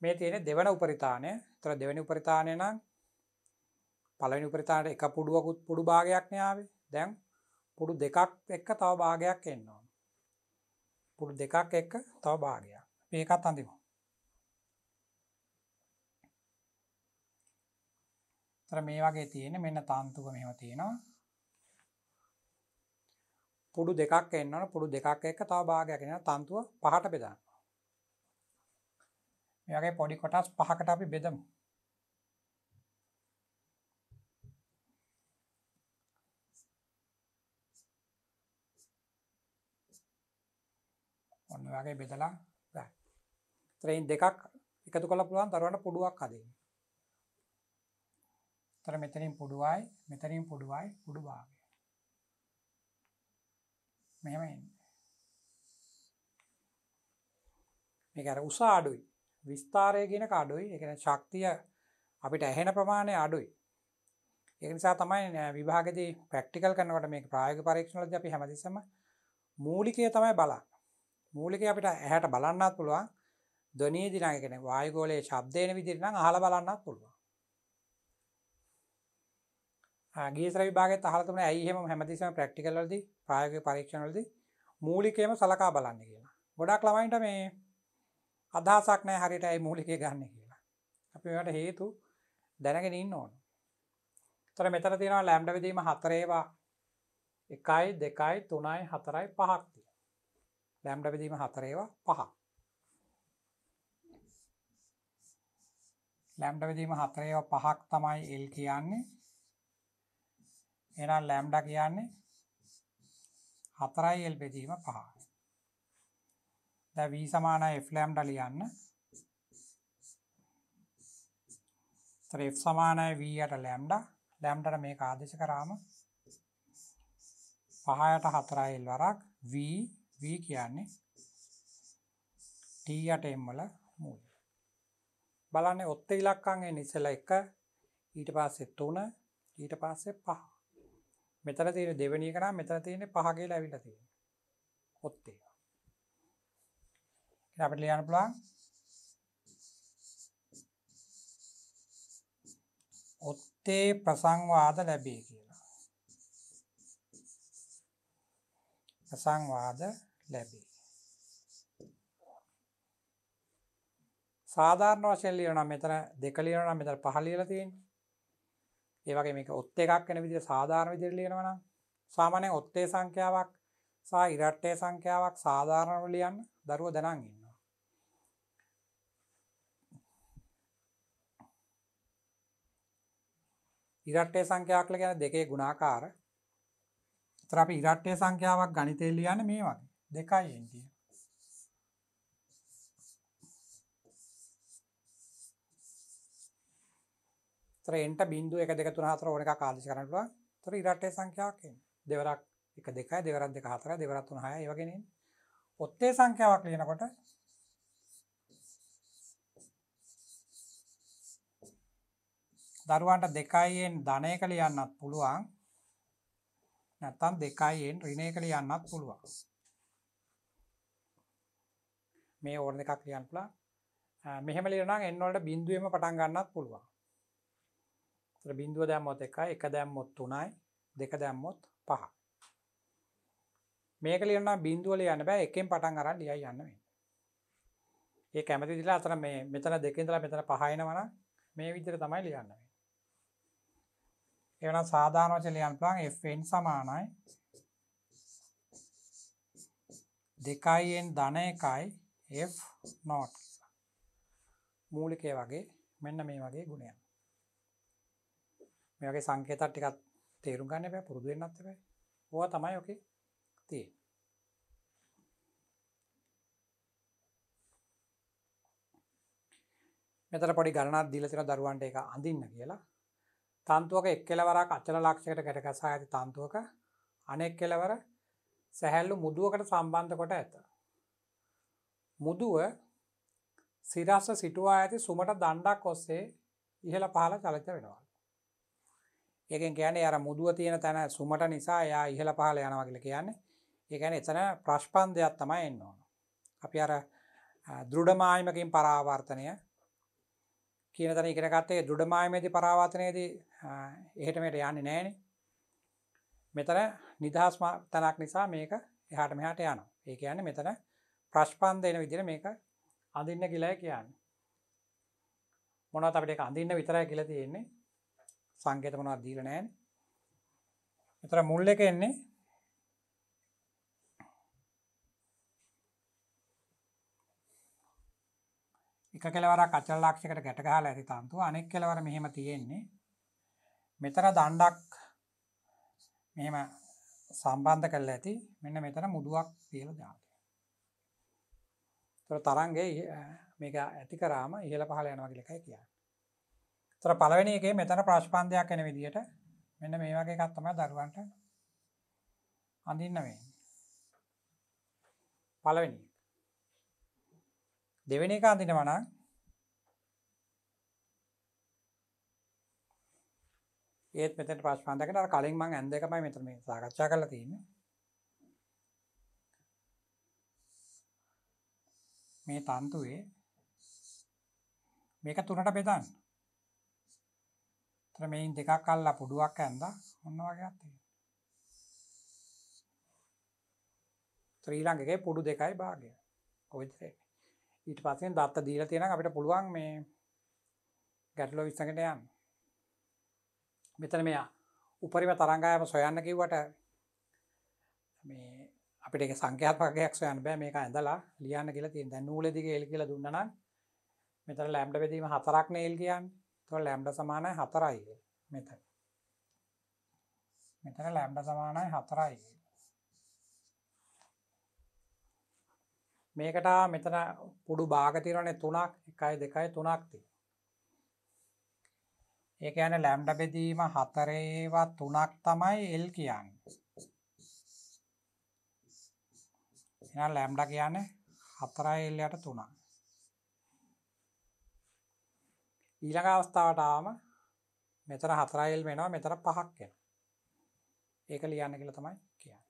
මේ තියෙන දෙවන උපරිතාණය. ඒතර දෙවෙනි උපරිතාණය නම් පළවෙනි උපරිතාණයට එක පුඩුවකුත් පුඩු භාගයක් නේ ආවේ. දැන් පුඩු දෙකක් එක්ක තව භාගයක් එන්න ඕන. පුඩු දෙකක් එක්ක තව භාගයක්. මේකත් අඳිමු. ඒතර මේ වගේ තියෙන්නේ මෙන්න තන්තුක මෙහෙම තියෙනවා. පුඩු දෙකක් එන්න ඕන. පුඩු දෙකක් එක්ක තව භාගයක් එනවා. තන්තුව පහට බෙදන්න. මේ වගේ පොඩි කොටස් පහකට අපි බෙදමු. ඔන්න වගේ බෙදලා ගන්න. ත්‍රේන් දෙකක් එකතු කරලා පුළුවන් දරුවන්ට පුඩුවක් හදන්න. තර මෙතනින් පුඩුවයි මෙතනින් පුඩුවයි පුඩු භාගය. මෙහෙම එන්නේ. මේක අර උස අඩුයි. විස්තරය කියන එක අඩුයි. ඒ කියන්නේ ශක්තිය අපිට ඇහෙන ප්‍රමාණය අඩුයි. ඒ නිසා තමයි විභාගයේදී ප්‍රැක්ටිකල් කරනකොට මේක ප්‍රායෝගික පරීක්ෂණවලදී අපි හැමතිස්සෙම මූලිකය තමයි බලන්නේ. මූලිකය අපිට ඇහැට බලන්නත් පුළුවන්. ධ්වනියේදී නම් ඒ කියන්නේ වායුගෝලයේ ශබ්දේන විදිහට නම් අහලා බලන්නත් පුළුවන්. ගියසර විභාගයේත් අහලා තමයි ඇයි එහෙම හැමතිස්සෙම ප්‍රැක්ටිකල් වලදී ප්‍රායෝගික පරීක්ෂණ වලදී මූලිකයම සලකා බලන්නේ කියලා. ගොඩාක් ළමයින්ට මේ අදහසක් නැහැ හරියට ඇයි මූලිකය ගන්න කියලා. අපි මේකට හේතු දැනගෙන ඉන්න ඕන. ඒතර මෙතන තියෙනවා ලැම්ඩා බෙදීම 4 ඒවා 1යි 2යි 3යි 4යි 5ක් තියෙනවා. ලැම්ඩා බෙදීම 4 ඒවා 5. ලැම්ඩා බෙදීම 4 ඒවා 5ක් තමයි L කියන්නේ. එහෙනම් ලැම්ඩා කියන්නේ 4යි L බෙදීම 5. දැන් V සමානයි F ලැම්ඩා ලියන්න. ඒතර F සමානයි V යට ලැම්ඩා. ලැම්ඩාට මේක ආදේශ කරාම 5යට 4යි L වරක් V කියන්නේ T යට M වල මූලය. බලන්න ඔත්ත ඉලක්කම් එන්නේ ඉස්සෙල්ලා 1 ඊට පස්සේ 3 ඊට පස්සේ 5. මෙතන තියෙන දෙවෙනි එක නම් මෙතන තියෙන්නේ 5 කියලා ඇවිල්ලා තියෙනවා. ඔත්තේ. ඉතින් අපිට ලියන්න පුළුවන් ඔත්තේ ප්‍රසංවාද ලැබේ කියලා. ප්‍රසංවාද ලැබේ. සාධාරණ වශයෙන් ලියනවා මෙතන 2 ලියනවා මෙතන 5 ලියලා තියෙන්නේ. ඒ වගේ මේක ඔත් එකක් වෙන විදිහට සාධාරණ විදිහට ලියනවා නම් සාමාන්‍යයෙන් ඔත්තේ සංඛ්‍යාවක් සහ ඉරට්ටේ සංඛ්‍යාවක් සාධාරණව ලියන්න දරුවෝ දැනන් ඉන්නවා. ඉරට්ටේ සංඛ්‍යාවක් කියලා කියන්නේ දෙකේ ගුණාකාර. ඒතර අපි ඉරට්ටේ සංඛ්‍යාවක් ගණිතේ ලියන්නේ මේ වගේ 2යි n කියන. ඒතර n ට බිංදු 1 2 3 4 ඕන එකක් ආදේශ කරන්න පුළුවන්. ඒතර ඉරට්ටේ සංඛ්‍යාවක් එන්නේ. දෙවරක් 1 2යි දෙවරක් 2 4යි දෙවරක් 3 6යි ඒ වගේ නේ. ඔත්තේ සංඛ්‍යාවක් ලියනකොට දරුවන්ට 2න් ධන එක ලියන්නත් පුළුවන්. නැත්නම් 2න් ඍණ එක ලියන්නත් පුළුවන්. මේ ඕන එකක් ලියන්න පුළුවන්. මෙහෙම ලියනවා නම් n වලට බිංදුවෙම පටන් ගන්නත් පුළුවන්. ඒතර බිංදුව දැම්මොත් 1යි 1 දැම්මොත් 3යි 2 දැම්මොත් 5යි. මේක ලියනවා නම් බිංදුව ලියන්න බෑ එකෙන් පටන් අරන් ලියයි යන්න වෙන්නේ. ඒ කැමති විදිහට අතන මේ මෙතන 2 ඉඳලා මෙතන 5 එනවා නම් මේ විදිහට තමයි ලියන්න වෙන්නේ. එවනම් සාධාරණ වශයෙන් ලියන්න පුළුවන් fn සමානයි 2n ධන 1යි f not කියලා. මූලිකය වගේ මෙන්න මේ වගේ ගුණයක්. මේ වගේ සංකේත ටිකක් තේරුම් ගන්න එපා පුරුදු වෙන්නත් එපා. ඕවා තමයි ඔකේ තියෙන්නේ. මෙතන පොඩි ගණනක් දීලා තියෙනවා දරුවන්ට ඒක අඳින්න කියලා. තන්තුවක එක් කෙලවරක් අචල ලක්ෂයකට ගැටගසා ඇති තන්තුවක අනෙක් කෙලවර සැහැල්ලු මුදුවකට සම්බන්ධ කොට ඇත. මුදුව සිරස්ව සිටුවා ඇති සුමට දණ්ඩක් ඔස්සේ ඉහළ පහළ චලිත වෙනවා. ඒකෙන් කියන්නේ අර මුදුව තියෙන තැන සුමට නිසා එයා ඉහළ පහළ යනවා කියලා කියන්නේ. ඒ කියන්නේ එතන ප්‍රස්පන්දයක් තමයි එන්න ඕන. අපි අර දෘಢ මායිමකින් පරාවර්තනය කියන තැන ඉගෙන ගත්තේ දෘඩමායමේදී පරාවර්තනයේදී එහෙට මෙහෙට යන්නේ නැහනේ. මෙතන නිදහස් තැනක් නිසා මේක එහාට මෙහාට යනවා. ඒ කියන්නේ මෙතන ප්‍රශ්පන්ද එන විදිහට මේක අඳින්න කියලා කියන්නේ. මොනවද අපිට ඒක අඳින්න විතරයි කියලා තියෙන්නේ. සංකේත මොනවද දීලා නැහැනේ. මෙතන මුල් එක එන්නේ එක කෙලවරක් අචල ලක්ෂයකට ගැට ගහලා ඇති තන්තුව අනෙක් කෙලවර මෙහෙම තියෙන්නේ. මෙතන දණ්ඩක් මෙහෙම සම්බන්ධ කරලා ඇති. මෙන්න මෙතන මුදුවක් තියලා දානවා. ඒතර තරංගේ මේක ඇති කරාම ඉහළ පහළ යනවා කියලා එකයි කියන්නේ. ඒතර පළවෙනි එකේ මෙතන ප්‍රශ්පන්දයක් එන විදිහට මෙන්න මේ වගේ එකක් තමයි දරුවන්ට අඳින්න වෙන්නේ. පළවෙනි එක. දෙවෙනි එක අඳිනවා නම් ඒත් මෙතන ප්‍රශ්පන්දයකට අර කලින් මම ඇඳ එකමයි මෙතන මේ සාකච්ඡා කරලා තියෙන්නේ. මේ තන්තුවේ මේක තුනට බෙදන්න. ඒතර මේන් දෙකක් අල්ලලා පුඩුවක් ඇඳා මොන වගේක් තියෙනවා. ශ්‍රී ලංකේගේ පුඩු දෙකයි භාගය. ඔය විතරයි. ඊට පස්සේ දත්ත දීලා තියෙනවා අපිට පුළුවන් මේ ගැටලුව විසඳගෙන යන්න. මෙතන මේ උපරිම තරංගායම සොයන්න කිව්වට මේ අපිට ඒක සංඛ්‍යාත්මකයක් සොයන්න බෑ. මේක ඇඳලා ලියන්න කියලා තියෙනවා. දැන් නූලේ දිගේ L කියලා දුන්නා නම් මෙතන ලැම්ඩා බෙදීම 4ක් නේ L කියන්නේ. ඒතකොට ලැම්ඩා සමානයි 4යි මෙතන. මෙතන ලැම්ඩා සමානයි 4යි. මේකට මෙතන පුඩු භාග තියෙනවානේ 3ක් 1 2 3ක් තියෙනවා. ඒ කියන්නේ ලැම්ඩා බෙදීම 4ේවා 3ක් තමයි L කියන්නේ. එහෙනම් ලැම්ඩා කියන්නේ 4යි L යට 3ක්. ඊළඟ අවස්ථාවට ආවම මෙතන 4යි L වෙනවා මෙතන 5ක් වෙනවා. ඒක ලියන්න කියලා තමයි කියන්නේ.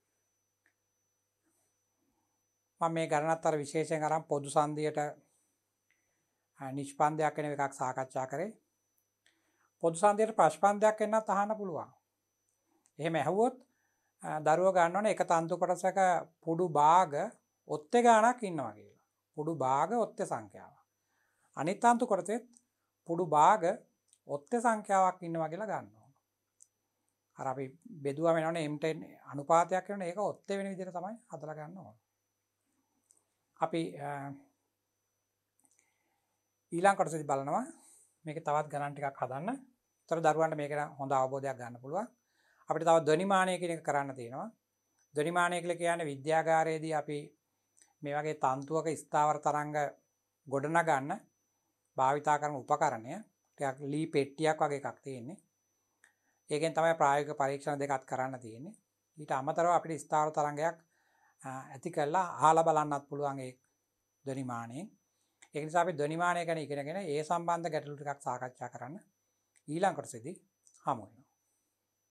මම මේ ගණනත් අර විශේෂයෙන් අරන් පොදු සංදියට නිෂ්පන්දයක් වෙන එකක් සාකච්ඡා කරේ. පොදු සංදියට ප්‍රශ්පන්දයක් වෙන්නත් අහන්න පුළුවන්. එහෙම ඇහුවොත් දරුවෝ ගන්න ඕනේ එක තන්තු කොටසක පුඩු භාග ඔත්තේ ගාණක් ඉන්නවා කියලා. පුඩු භාග ඔත්තේ සංඛ්‍යාව. අනිත් තන්තු කොටසෙත් පුඩු භාග ඔත්තේ සංඛ්‍යාවක් ඉන්නවා කියලා ගන්න ඕන. අර අපි බෙදුවා වෙනවනේ m10 අනුපාතයක් වෙනවනේ ඒක ඔත්තේ වෙන විදිහට තමයි හදලා ගන්න ඕන. අපි ඊළඟ කොටසදී බලනවා මේකේ තවත් ගණන් ටිකක් හදන්න. ඒතර දරුවන්ට මේක හොඳ අවබෝධයක් ගන්න පුළුවන්. අපිට තව ධ්වනිමානය කියන එක කරන්න තියෙනවා. ධ්වනිමානය කියලා කියන්නේ විද්‍යාගාරයේදී අපි මේ වගේ තන්තුවක ස්ථාවර තරංග ගොඩනගන්න භාවිතා කරන උපකරණය. ටිකක් ලී පෙට්ටියක් වගේ එකක් තියෙන්නේ. ඒකෙන් තමයි ප්‍රායෝගික පරීක්ෂණ දෙකක් කරන්න තියෙන්නේ. ඊට අමතරව අපිට ස්ථාවර තරංගයක් ඇති කරලා අහලා බලන්නත් පුළුවන් ඒ ධ්වනිමානයෙන්. ඒක නිසා අපි ධ්වනිමානය ගැන ඉගෙනගෙන ඒ සම්බන්ධ ගැටලු ටිකක් සාකච්ඡා කරන්න ඊළඟ කොටසේදී හමු වෙනවා.